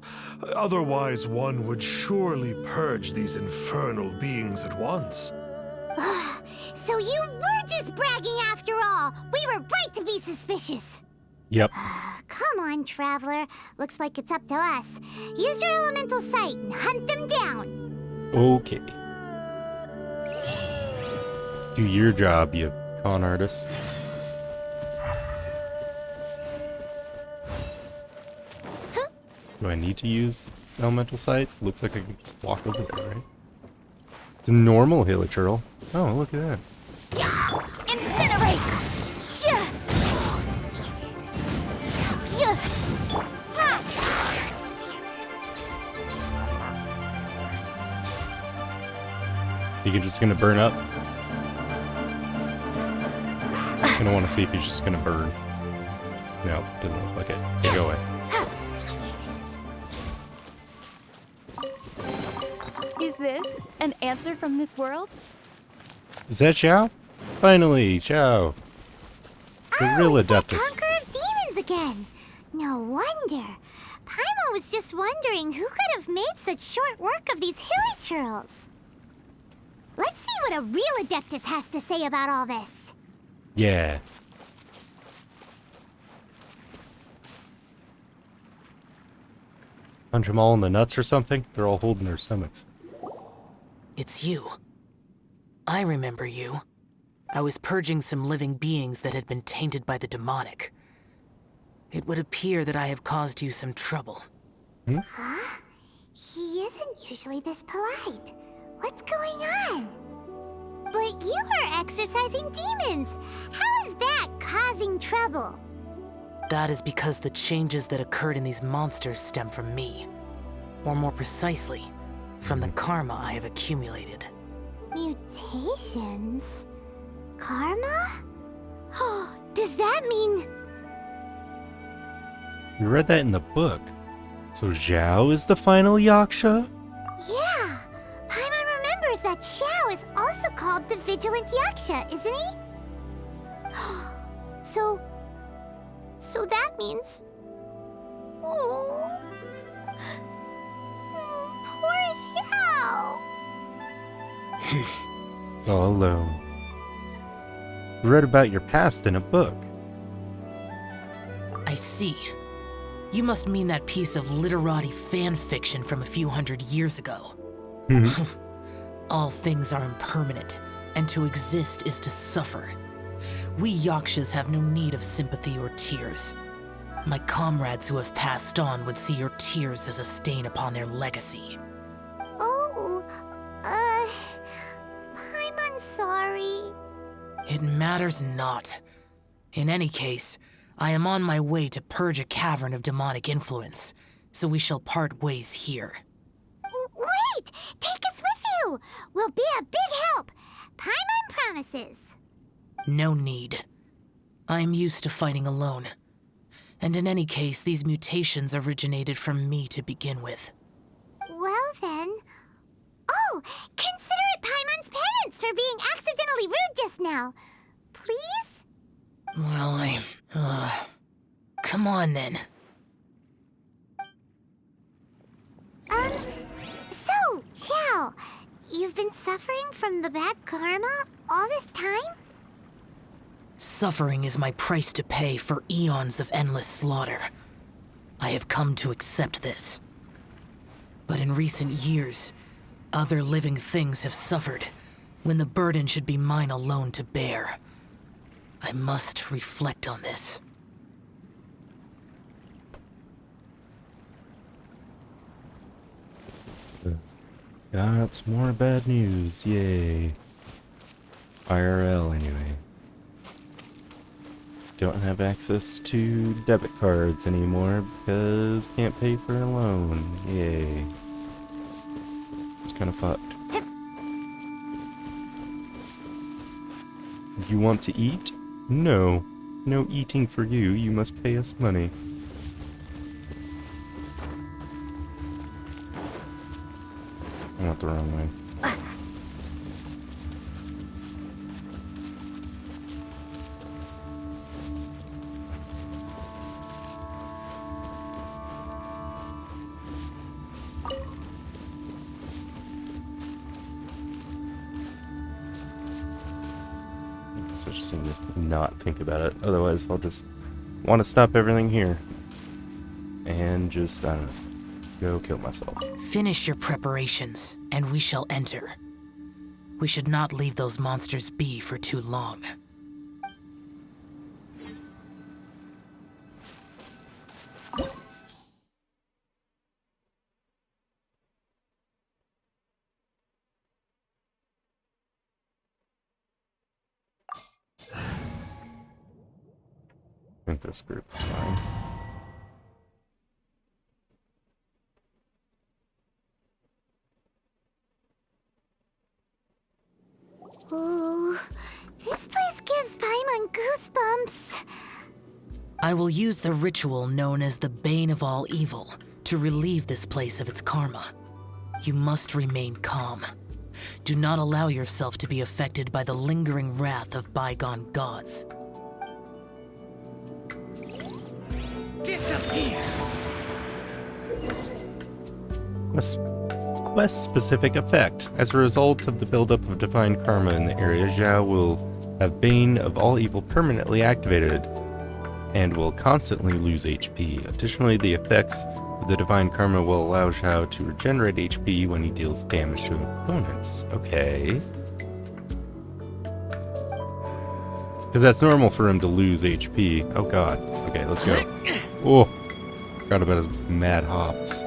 Otherwise, one would surely purge these infernal beings at once. So you were just bragging after all. We were right to be suspicious. Yep. Come on, Traveler. Looks like it's up to us. Use your elemental sight and hunt them down. Okay. Do your job, you con artist. Do I need to use elemental sight? Looks like I can just walk over there, right? It's a normal hilichurl. Oh, look at that. Incinerate! You're just gonna burn up? I'm gonna want to see if he's just gonna burn. No, doesn't look like it. Okay, go away. Is this an answer from this world? Is that Xiao? Finally, Xiao. The real it's that Adeptus. conqueror of demons again. No wonder. Paimon was just wondering who could have made such short work of these hilichurls. Let's see what a real Adeptus has to say about all this. Yeah. Punch them all in the nuts or something? They're all holding their stomachs. It's you. I remember you. I was purging some living beings that had been tainted by the demonic. It would appear that I have caused you some trouble. Huh? He isn't usually this polite. What's going on? But you are exorcising demons. How is that causing trouble? That is because the changes that occurred in these monsters stem from me. Or more precisely, from the karma I have accumulated. Mutations? Karma? Oh, does that mean... You read that in the book. So Zhao is the final Yaksha? Yeah. Paimon remembers that Xiao is also called the Vigilant Yaksha, isn't he? So that means... Oh... Poor Xiao. It's all alone. You read about your past in a book. I see. You must mean that piece of literati fan fiction from a few hundred years ago. All things are impermanent, and to exist is to suffer. We Yakshas have no need of sympathy or tears. My comrades who have passed on would see your tears as a stain upon their legacy. Oh, I'm sorry. It matters not. In any case, I am on my way to purge a cavern of demonic influence, so we shall part ways here. Wait! Take us with you! We'll be a big help! Paimon promises. No need. I'm used to fighting alone. And in any case, these mutations originated from me to begin with. Well then... Oh! Consider it Paimon's penance for being accidentally rude just now. Please? Well, come on then. So, Xiao, you've been suffering from the bad karma all this time? Suffering is my price to pay for eons of endless slaughter. I have come to accept this. But in recent years, other living things have suffered, when the burden should be mine alone to bear. I must reflect on this. Got some more bad news, yay. IRL anyway. Don't have access to debit cards anymore because can't pay for a loan, yay. It's kind of fucked. You want to eat? No. No eating for you, you must pay us money. I went the wrong way. So I just need to not think about it. Otherwise, I'll just want to stop everything here. And just, I don't know, go kill myself. Finish your preparations, and we shall enter. We should not leave those monsters be for too long. I think this group is fine. Ooh, this place gives Paimon goosebumps. I will use the ritual known as the Bane of All Evil to relieve this place of its karma. You must remain calm. Do not allow yourself to be affected by the lingering wrath of bygone gods. Disappear! Quest-specific effect. As a result of the buildup of divine karma in the area, Zhao will have Bane of All Evil permanently activated and will constantly lose HP. Additionally, the effects of the divine karma will allow Zhao to regenerate HP when he deals damage to opponents. Okay. Because that's normal for him to lose HP. Oh god. Okay, let's go. Oh, forgot about his mad hops.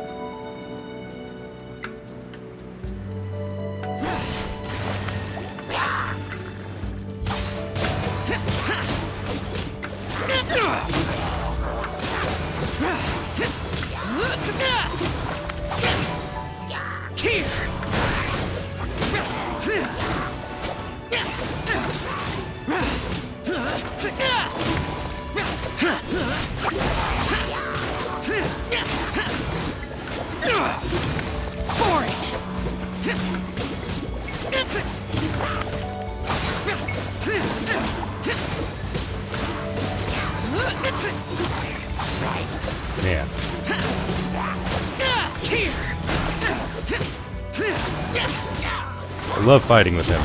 Man. I love fighting with him.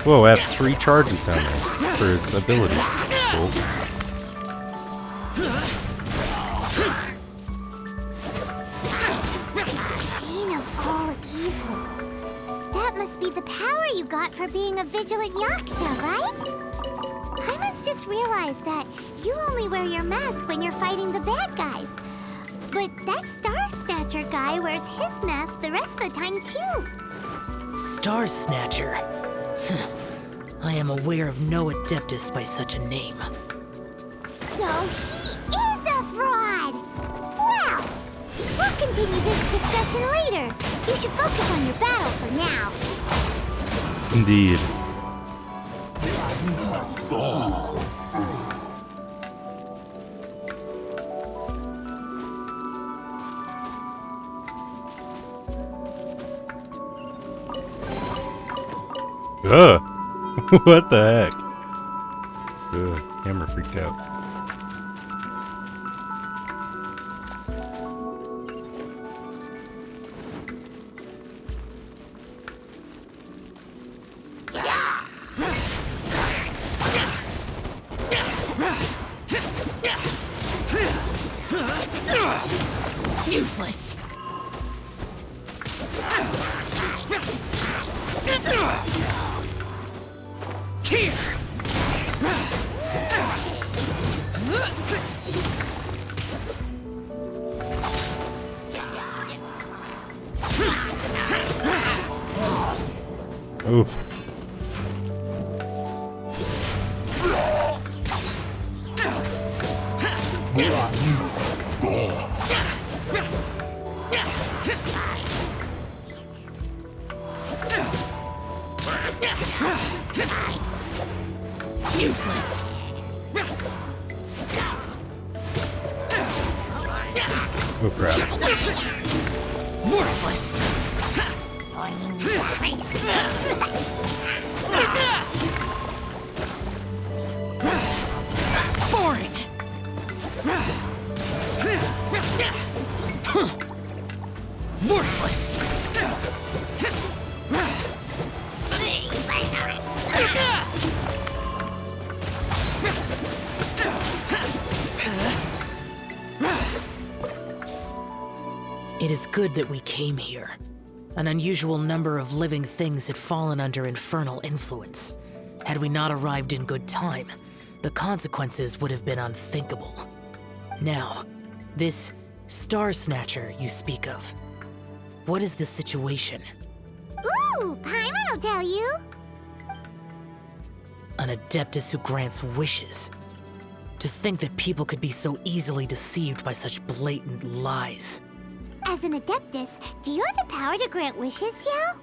Whoa, I have 3 charges down there for his ability. That's cool. Bane of all evil. That must be the power you got for being a vigilant yaksha, right? Paimon's just realized that you only wear your mask when you're fighting the bad guys. But that Star Snatcher guy wears his mask the rest of the time, too. Star Snatcher? I am aware of no Adeptus by such a name. So he is a fraud! Well, what continue this discussion later. You should focus on your battle for now. Indeed. Ugh. What the heck? Ugh, camera freaked out. Useless. Here. Oof. Useless. Oh crap. Worthless. Boring. Worthless. It is good that we came here. An unusual number of living things had fallen under infernal influence. Had we not arrived in good time, the consequences would have been unthinkable. Now, this Star Snatcher you speak of, what is the situation? Ooh, Paimon will tell you. An Adeptus who grants wishes. To think that people could be so easily deceived by such blatant lies. As an Adeptus, do you have the power to grant wishes, Xiao?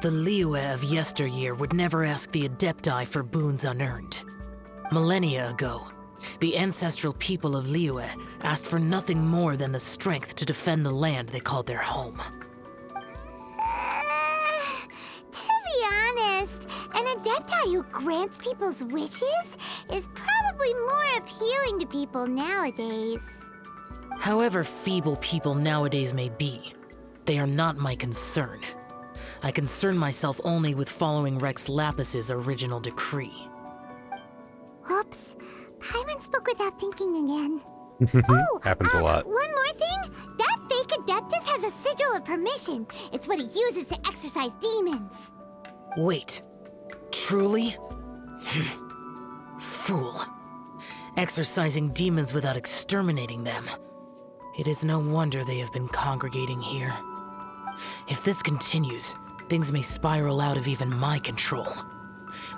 The Liyue of yesteryear would never ask the Adepti for boons unearned. Millennia ago, the ancestral people of Liyue asked for nothing more than the strength to defend the land they called their home. To be honest, an Adepti who grants people's wishes is probably more appealing to people nowadays. However feeble people nowadays may be, they are not my concern. I concern myself only with following Rex Lapis's original decree. Oops, Paimon spoke without thinking again. Happens a lot. One more thing, that fake Adeptus has a sigil of permission. It's what he uses to exorcise demons. Wait, truly? Fool. Exorcising demons without exterminating them. It is no wonder they have been congregating here. If this continues, things may spiral out of even my control.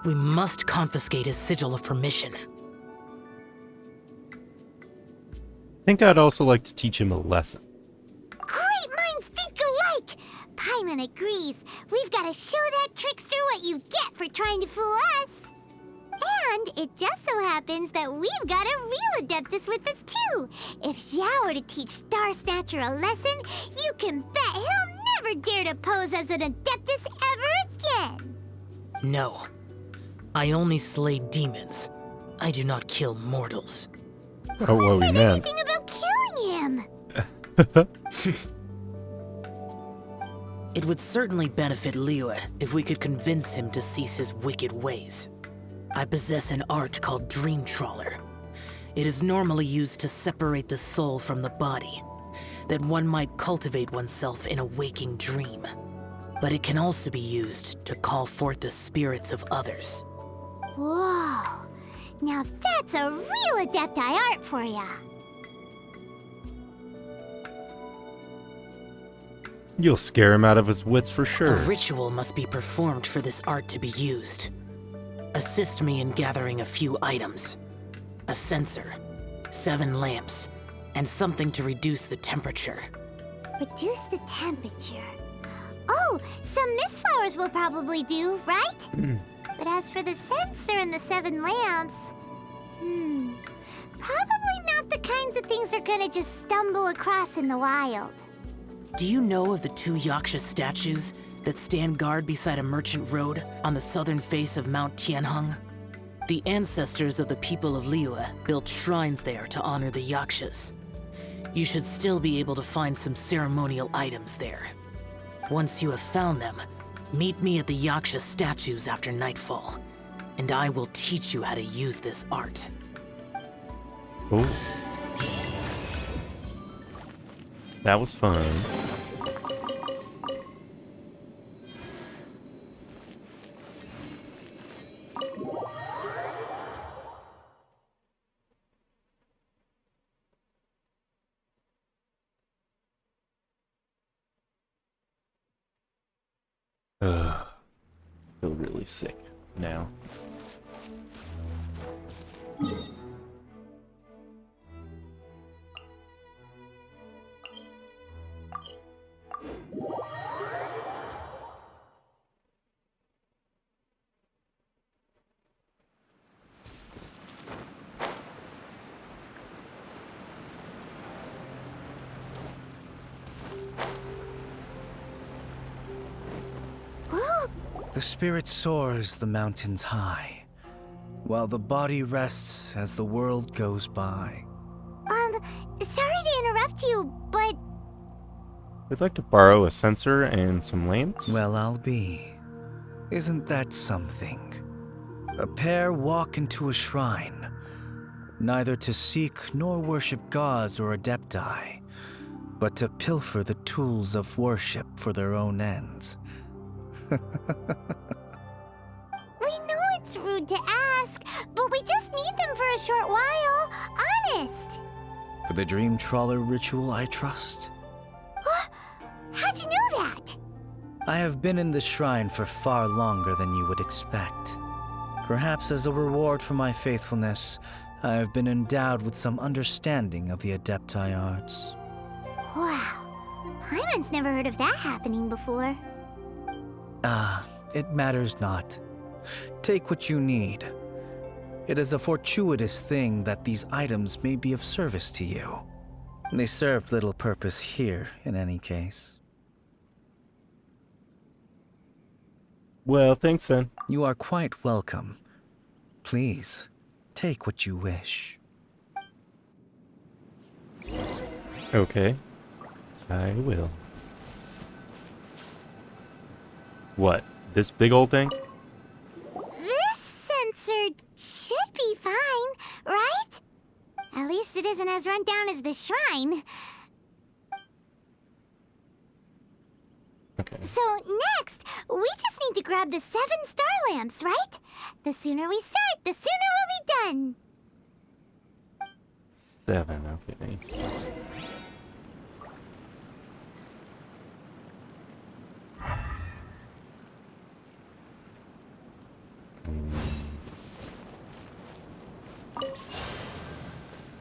We must confiscate his sigil of permission. I think I'd also like to teach him a lesson. Great minds think alike! Paimon agrees. We've got to show that trickster what you get for trying to fool us. And it just so happens that we've got a real Adeptus with us too. If Xiao were to teach Star Snatcher a lesson, you can bet he'll never dare to pose as an Adeptus ever again. No. I only slay demons. I do not kill mortals. Oh, what we meant. Anything about killing him? It would certainly benefit Liyue if we could convince him to cease his wicked ways. I possess an art called Dream Trawler. It is normally used to separate the soul from the body, that one might cultivate oneself in a waking dream. But it can also be used to call forth the spirits of others. Whoa. Now that's a real Adepti art for ya. You'll scare him out of his wits for sure. A ritual must be performed for this art to be used. Assist me in gathering a few items. A censer, 7 lamps, and something to reduce the temperature. Reduce the temperature. Oh, some mist flowers will probably do, right? But as for the sensor and the 7 lamps... Probably not the kinds of things they're gonna just stumble across in the wild. Do you know of the 2 Yaksha statues that stand guard beside a merchant road on the southern face of Mount Tianheng? The ancestors of the people of Liyue built shrines there to honor the Yakshas. You should still be able to find some ceremonial items there. Once you have found them, meet me at the Yaksha statues after nightfall, and I will teach you how to use this art. Oh. That was fun. I feel really sick now. The spirit soars the mountains high, while the body rests as the world goes by. Sorry to interrupt you, but... I'd like to borrow a sensor and some lamps. Well, I'll be. Isn't that something? A pair walk into a shrine, neither to seek nor worship gods or adepti, but to pilfer the tools of worship for their own ends. We know it's rude to ask, but we just need them for a short while. Honest. For the Dream Trawler ritual, I trust. How'd you know that? I have been in the shrine for far longer than you would expect. Perhaps as a reward for my faithfulness, I have been endowed with some understanding of the adepti arts. Wow. Paimon's never heard of that happening before. It matters not. Take what you need. It is a fortuitous thing that these items may be of service to you. They serve little purpose here, in any case. Well, thanks then. You are quite welcome. Please, take what you wish. Okay. I will. What? This big old thing? This sensor should be fine, right? At least it isn't as run down as the shrine. Okay. So next, we just need to grab the 7 star lamps, right? The sooner we start, the sooner we'll be done. 7, okay.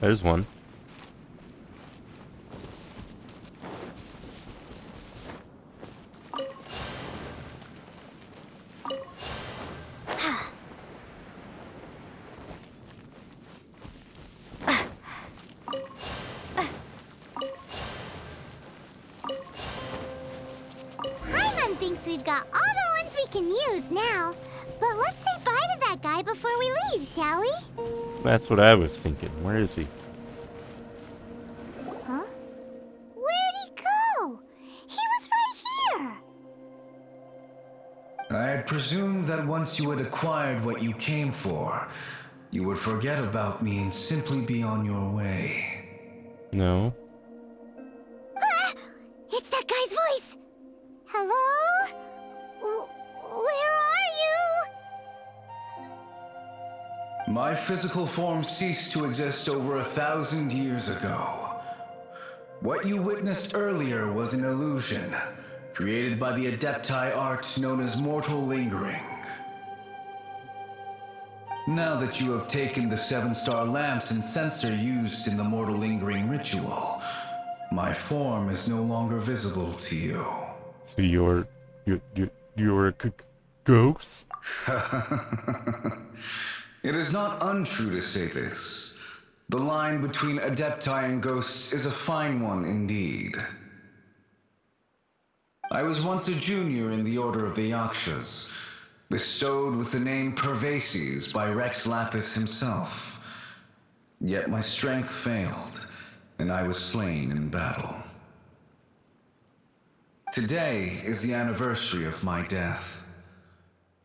There's one. Paimon thinks we've got all the ones we can use now. But let's say bye to that guy before we leave, shall we? That's what I was thinking. Where is he? Huh? Where'd he go? He was right here. I had presumed that once you had acquired what you came for, you would forget about me and simply be on your way. No. Ah! It's that guy's voice! Hello? Where are you? My physical form ceased to exist over 1,000 years ago. What you witnessed earlier was an illusion, created by the adepti art known as mortal lingering. Now that you have taken the 7 star lamps and sensor used in the mortal lingering ritual, My form is no longer visible to you. So you're a ghost? It is not untrue to say this. The line between Adepti and ghosts is a fine one indeed. I was once a junior in the Order of the Yakshas, bestowed with the name Pervases by Rex Lapis himself. Yet my strength failed, and I was slain in battle. Today is the anniversary of my death.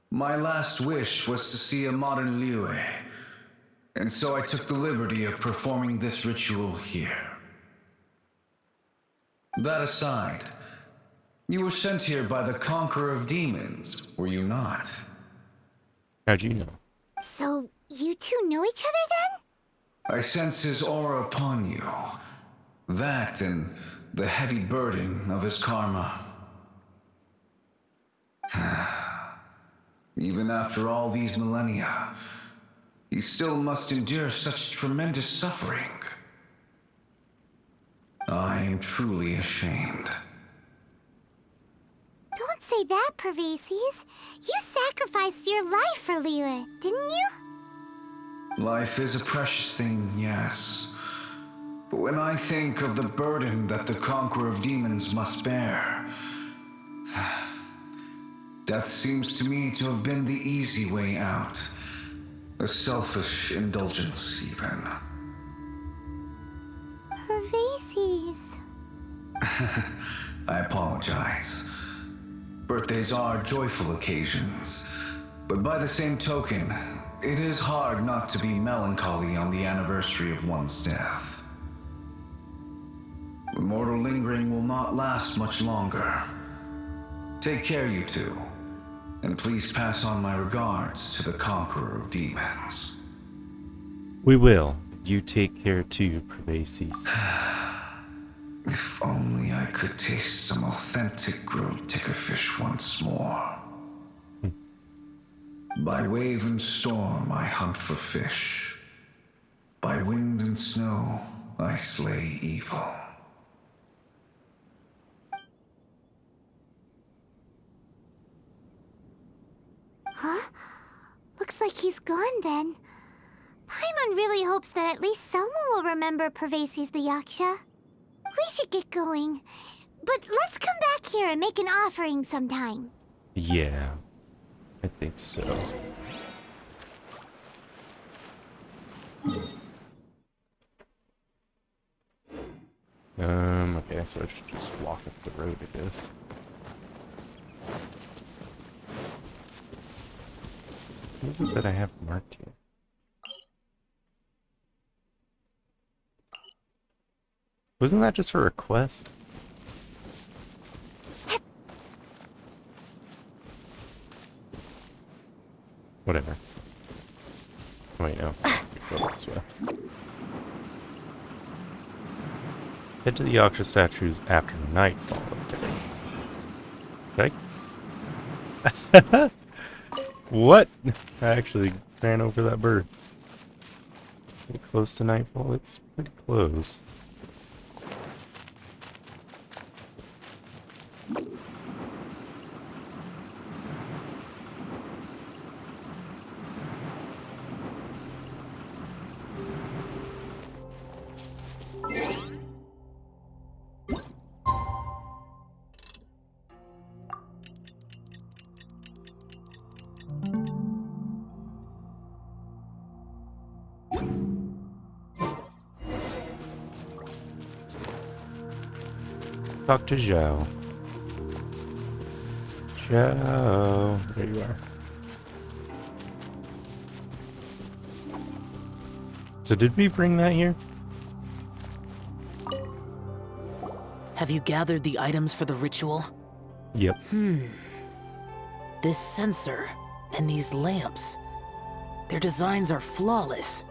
My last wish was to see a modern Liyue, and so I took the liberty of performing this ritual here. That aside, you were sent here by the Conqueror of Demons, were you not? How'd you know? So, you two know each other then? I sense his aura upon you. That and the heavy burden of his karma. Even after all these millennia, he still must endure such tremendous suffering. I am truly ashamed. Don't say that, Pervases. You sacrificed your life for Liyue, didn't you? Life is a precious thing, yes. But when I think of the burden that the Conqueror of Demons must bear, death seems to me to have been the easy way out. A selfish indulgence, even. Pervases. I apologize. Birthdays are joyful occasions, but by the same token, it is hard not to be melancholy on the anniversary of one's death. Mortal lingering will not last much longer. Take care, you two, and please pass on my regards to the Conqueror of Demons. We will. You take care too, Pervases. If only I could taste some authentic grilled tickerfish once more. By wave and storm I hunt for fish. By wind and snow I slay evil. Huh? Looks like he's gone then. Paimon really hopes that at least someone will remember Pervases the Yaksha. We should get going. But let's come back here and make an offering sometime. Yeah, I think so. Okay, so I should just walk up the road, I guess. What is it that I have marked here? Wasn't that just for a quest? Whatever. Wait, no. Go this way. Head to the Yaksha statues after nightfall. Okay. What? I actually ran over that bird. Pretty close to nightfall? It's pretty close. Talk to Zhao. Zhao, there you are. So did we bring that here? Have you gathered the items for the ritual? Yep. This sensor and these lamps. Their designs are flawless.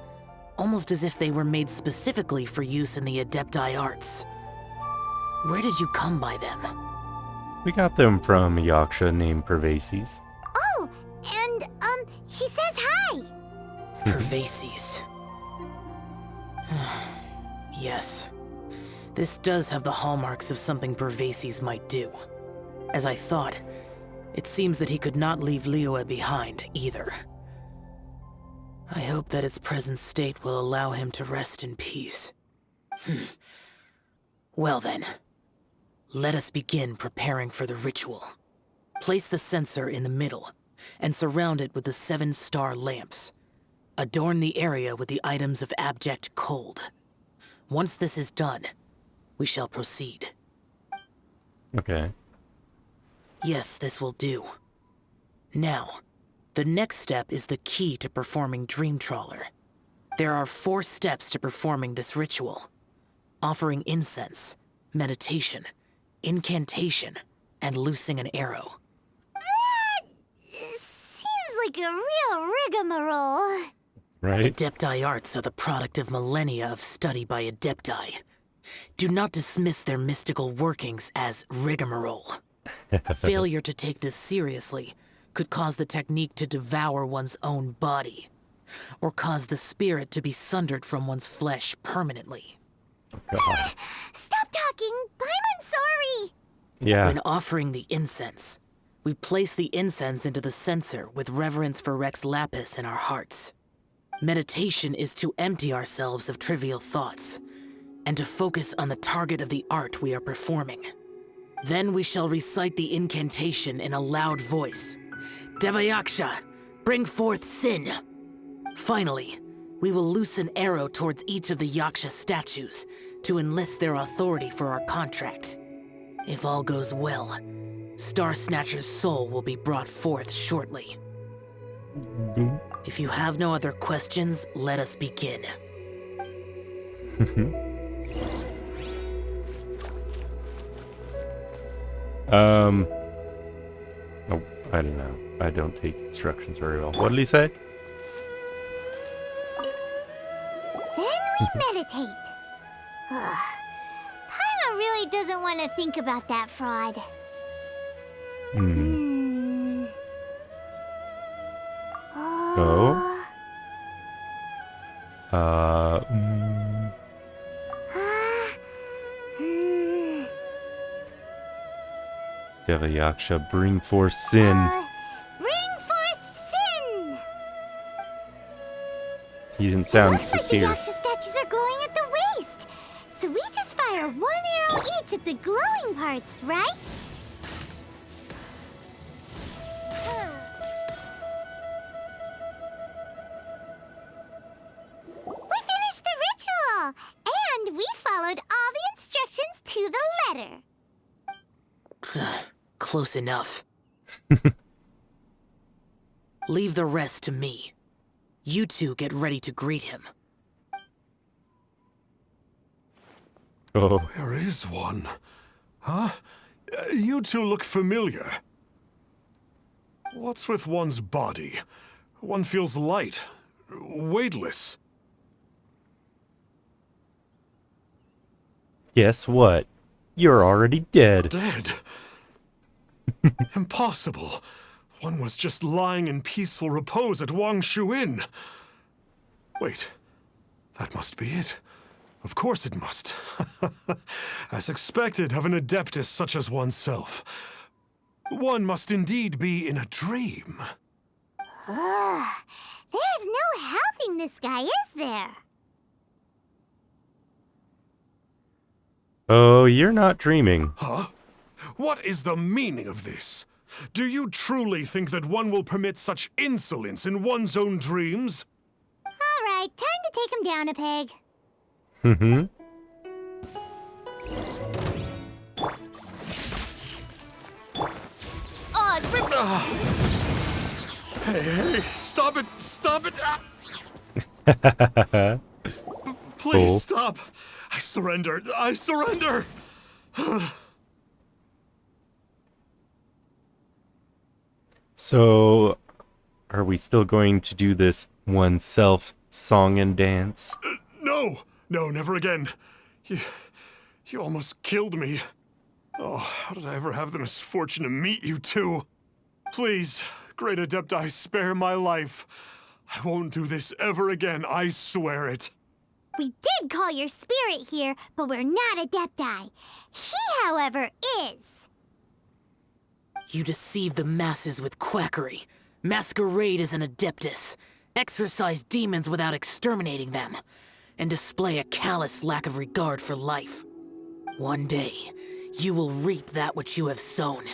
Almost as if they were made specifically for use in the Adepti arts. Where did you come by them? We got them from a Yaksha named Pervases. Oh, and, he says hi! Pervases. Yes. This does have the hallmarks of something Pervases might do. As I thought, it seems that he could not leave Liyue behind, either. I hope that its present state will allow him to rest in peace. Well then, let us begin preparing for the ritual. Place the censer in the middle, and surround it with the 7-star lamps. Adorn the area with the items of abject cold. Once this is done, we shall proceed. Okay. Yes, this will do. Now, the next step is the key to performing Dream Trawler. There are 4 steps to performing this ritual. Offering incense, meditation, incantation, and loosing an arrow. That seems like a real rigmarole. Right? Adepti arts are the product of millennia of study by Adepti. Do not dismiss their mystical workings as rigmarole. Failure to take this seriously could cause the technique to devour one's own body, or cause the spirit to be sundered from one's flesh permanently. God. Stop talking! I'm sorry! Yeah. When offering the incense, we place the incense into the censer with reverence for Rex Lapis in our hearts. Meditation is to empty ourselves of trivial thoughts, and to focus on the target of the art we are performing. Then we shall recite the incantation in a loud voice. Devayaksha, bring forth sin! Finally, we will loose an arrow towards each of the Yaksha statues to enlist their authority for our contract. If all goes well, Star Snatcher's soul will be brought forth shortly. If you have no other questions, let us begin. Oh, I don't know. I don't take instructions very well. What did he say? Then we meditate. Paimon really doesn't want to think about that fraud. Oh? Devayaksha, bring forth sin. Bring forth sin! He didn't sound Looks like the sincere. Yaksha statues are glowing at the waist. So we just fire 1 arrow each at the glowing parts, right? We finished the ritual! And we followed all the instructions to the letter. Close enough. Leave the rest to me. You two get ready to greet him. Oh. There is one. Huh? You two look familiar. What's with one's body? One feels light, weightless. Guess what? You're already dead. Dead? Impossible. One was just lying in peaceful repose at Wangshu Inn. Wait, that must be it. Of course it must. As expected of an adeptus such as oneself. One must indeed be in a dream. There's no helping this guy, is there? Oh, you're not dreaming. Huh? What is the meaning of this? Do you truly think that one will permit such insolence in one's own dreams? All right, time to take him down a peg. Hey, stop it! Stop it! Please Cool. stop! I surrender! I surrender! So, are we still going to do this oneself song and dance? No! No, never again. You almost killed me. Oh, how did I ever have the misfortune to meet you two? Please, Great Adepti, spare my life. I won't do this ever again, I swear it. We did call your spirit here, but we're not Adepti. He, however, is. You deceive the masses with quackery, masquerade as an Adeptus, exorcise demons without exterminating them, and display a callous lack of regard for life. One day, you will reap that which you have sown.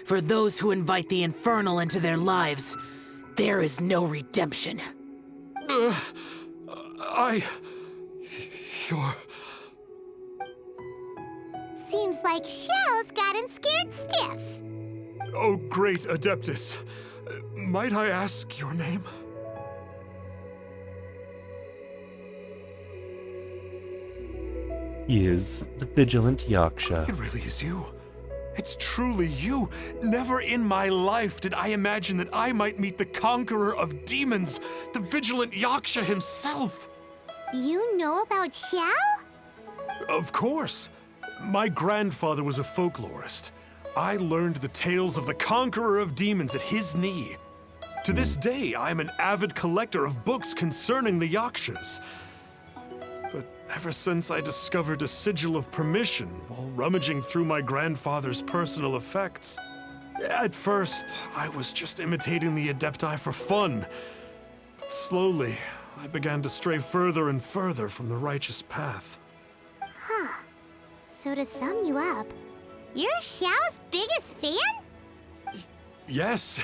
For those who invite the infernal into their lives, there is no redemption. You're... Seems like Xiao's got him scared stiff. Oh, great Adeptus. Might I ask your name? He is the Vigilant Yaksha. It really is you. It's truly you. Never in my life did I imagine that I might meet the conqueror of demons, the Vigilant Yaksha himself. You know about Xiao? Of course. My grandfather was a folklorist. I learned the tales of the conqueror of demons at his knee. To this day, I'm an avid collector of books concerning the Yakshas. But ever since I discovered a sigil of permission while rummaging through my grandfather's personal effects, at first, I was just imitating the Adepti for fun. But slowly, I began to stray further and further from the righteous path. Huh. So to sum you up, you're Xiao's biggest fan? Yes.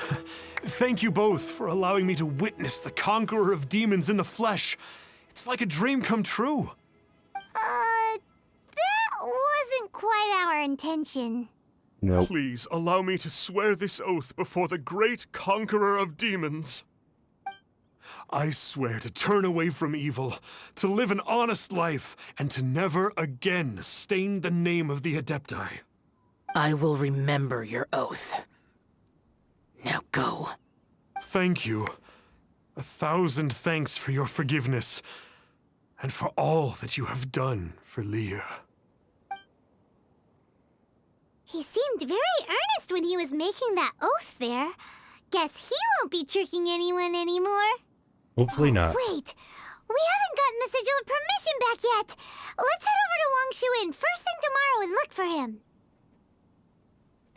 Thank you both for allowing me to witness the conqueror of demons in the flesh. It's like a dream come true. That wasn't quite our intention. Nope. Please allow me to swear this oath before the great conqueror of demons. I swear to turn away from evil, to live an honest life, and to never again stain the name of the Adepti. I will remember your oath. Now go. Thank you. 1,000 thanks for your forgiveness, and for all that you have done for Leah. He seemed very earnest when he was making that oath there. Guess he won't be tricking anyone anymore. Hopefully not. Wait, we haven't gotten the sigil of permission back yet. Let's head over to Wang Shuin first thing tomorrow and look for him.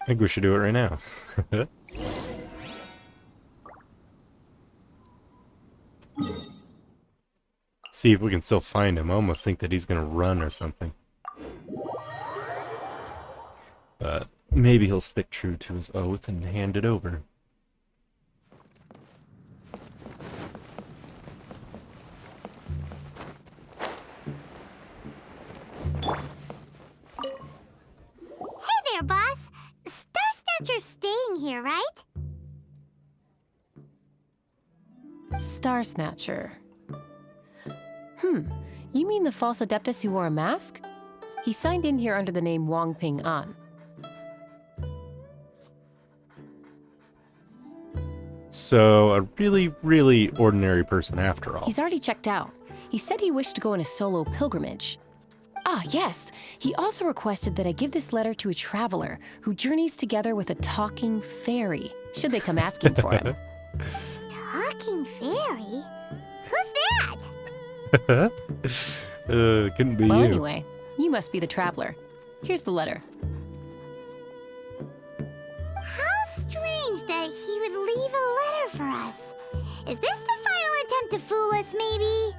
I think we should do it right now. See if we can still find him. I almost think that he's gonna run or something. But maybe he'll stick true to his oath and hand it over. Hey there, boss. Star Snatcher's staying here, right? Star Snatcher. You mean the false Adeptus who wore a mask? He signed in here under the name Wang Ping An. So, a really, really ordinary person after all. He's already checked out. He said he wished to go on a solo pilgrimage. Ah, yes. He also requested that I give this letter to a traveler who journeys together with a talking fairy, should they come asking for him. Talking fairy? Who's that? Couldn't be Well, you. anyway, you must be the traveler. Here's the letter. How strange that he would leave a letter for us. Is this the final attempt to fool us, maybe?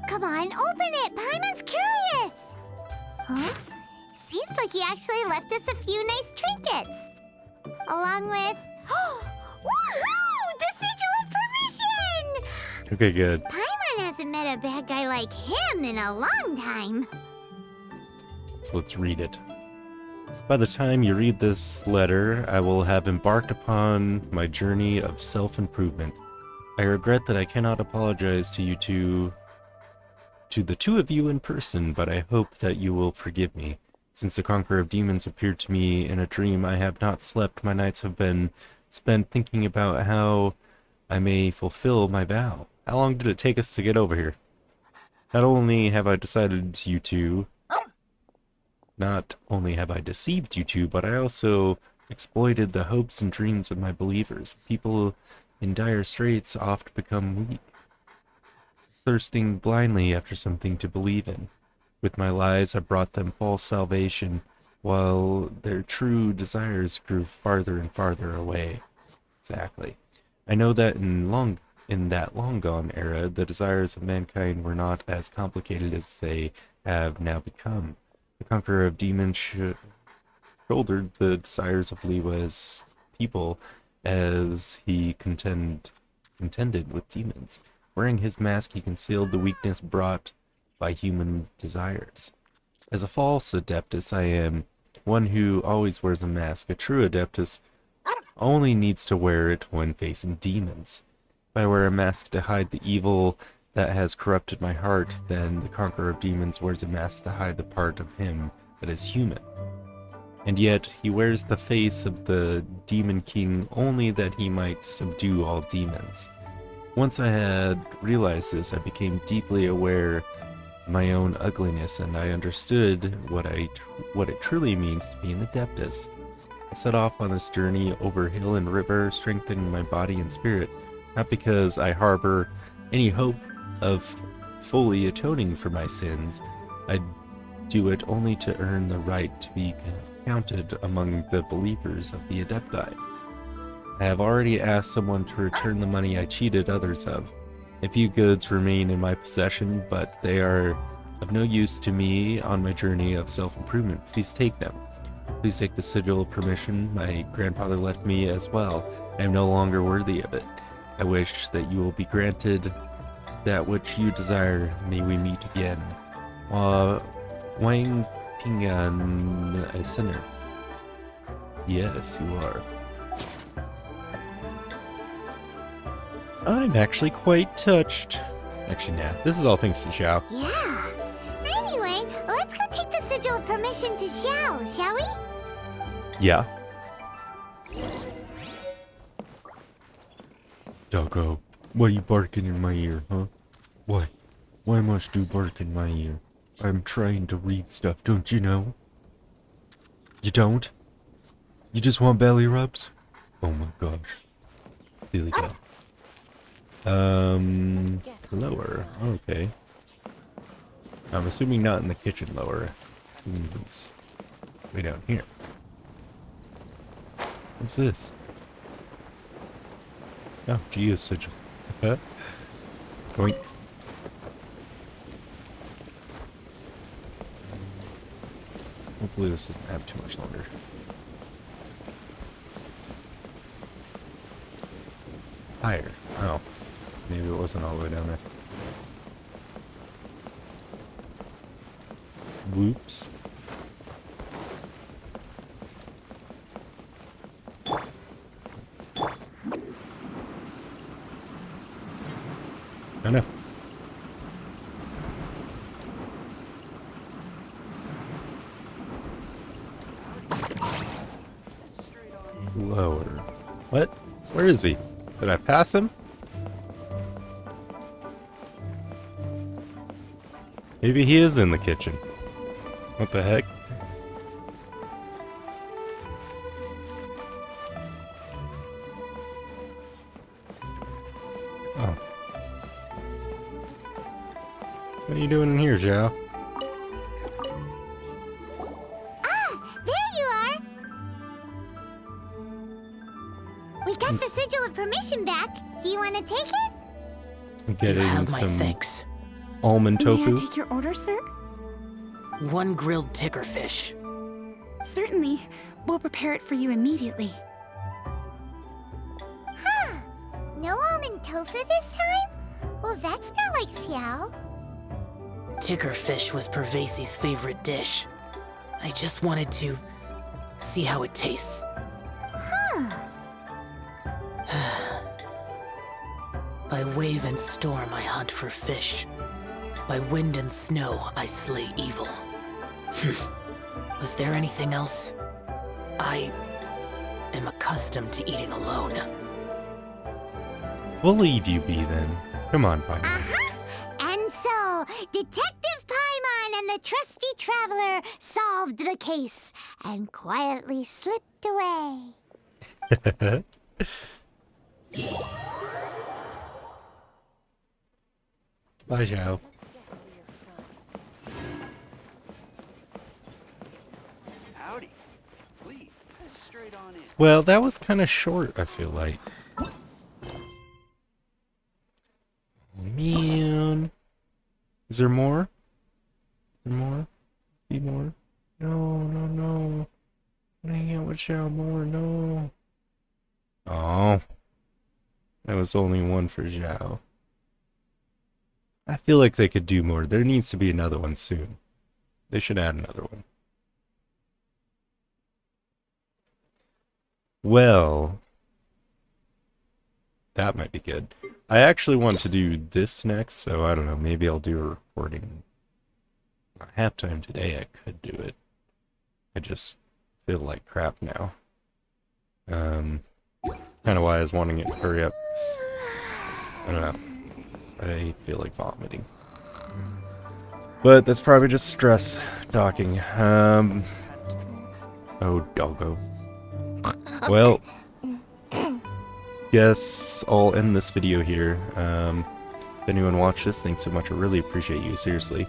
Come on, open it! Paimon's curious! Huh? Seems like he actually left us a few nice trinkets. Along with... Woohoo! The sigil of permission! Okay, good. Paimon hasn't met a bad guy like him in a long time. So let's read it. By the time you read this letter, I will have embarked upon my journey of self-improvement. I regret that I cannot apologize to the two of you in person, but I hope that you will forgive me. Since the Conqueror of Demons appeared to me in a dream, I have not slept. My nights have been spent thinking about how I may fulfill my vow. How long did it take us to get over here? Not only have I deceived you two, but I also exploited the hopes and dreams of my believers. People in dire straits oft become weak. thirsting blindly after something to believe in. With my lies, I brought them false salvation, while their true desires grew farther and farther away. Exactly. I know that in that long gone era, the desires of mankind were not as complicated as they have now become. The conqueror of demons shouldered the desires of Liwa's people as he contended with demons. Wearing his mask, he concealed the weakness brought by human desires. As a false adeptus, I am one who always wears a mask. A true adeptus only needs to wear it when facing demons. If I wear a mask to hide the evil that has corrupted my heart, then the conqueror of demons wears a mask to hide the part of him that is human. And yet he wears the face of the demon king only that he might subdue all demons. Once I had realized this, I became deeply aware of my own ugliness, and I understood what it truly means to be an adeptus. I set off on this journey over hill and river, strengthening my body and spirit, not because I harbor any hope of fully atoning for my sins. I do it only to earn the right to be counted among the believers of the Adepti. I have already asked someone to return the money I cheated others of. A few goods remain in my possession, but they are of no use to me on my journey of self-improvement. Please take them. Please take the sigil of permission my grandfather left me as well. I am no longer worthy of it. I wish that you will be granted that which you desire. May we meet again. Wang Pingan, a sinner. Yes, you are. I'm actually quite touched. Actually, nah. This is all thanks to Xiao. Yeah. Anyway, let's go take the sigil of permission to Xiao, shall we? Yeah. Doggo, why you barking in my ear, huh? Why? Why must you bark in my ear? I'm trying to read stuff, don't you know? You don't? You just want belly rubs? Oh my gosh. Here we go. Lower. Okay. I'm assuming not in the kitchen lower. He's way down here. What's this? Oh, gee, a sigil. Going. Hopefully this doesn't have too much longer. Higher. Oh. Maybe it wasn't all the way down there. Whoops. Oh no. Lower. What? Where is he? Did I pass him? Maybe he is in the kitchen. What the heck? Oh. What are you doing in here, Zhao? Ah, there you are! We got the sigil of permission back. Do you want to take it? I'm getting have my some thanks. almond May tofu. I take your order, sir? One grilled ticker fish. Certainly. We'll prepare it for you immediately. Huh. No almond tofu this time? Well, that's not like Xiao. Ticker fish was Pervasi's favorite dish. I just wanted to see how it tastes. Huh. By wave and storm I hunt for fish. By wind and snow I slay evil. Was there anything else? I am accustomed to eating alone. We'll leave you be then. Come on, Paimon. Uh-huh. And so, Detective Paimon and the trusty traveler solved the case and quietly slipped away. Bye, Zhao. Howdy. Please, head straight on in. Well, that was kind of short, I feel like. Oh, man. Is there more? Is there more? Be more? No, no, no. Hang out with Zhao more, no. Oh. That was only one for Zhao. I feel like they could do more. There needs to be another one soon. They should add another one. Well, that might be good. I actually want to do this next, so I don't know. Maybe I'll do a recording. I have time today. I could do it. I just feel like crap now. It's kind of why I was wanting it to hurry up. I don't know. I feel like vomiting. But that's probably just stress talking. Oh, doggo. Well, yes, I'll end this video here. If anyone watched this, thanks so much. I really appreciate you, seriously.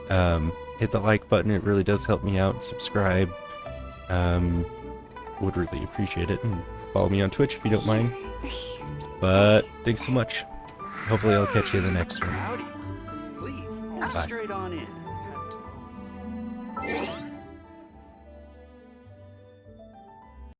Hit the like button, it really does help me out. Subscribe. Would really appreciate it. And follow me on Twitch if you don't mind. But thanks so much. Hopefully I'll catch you in the next one. Howdy. Please, head Bye. straight on in.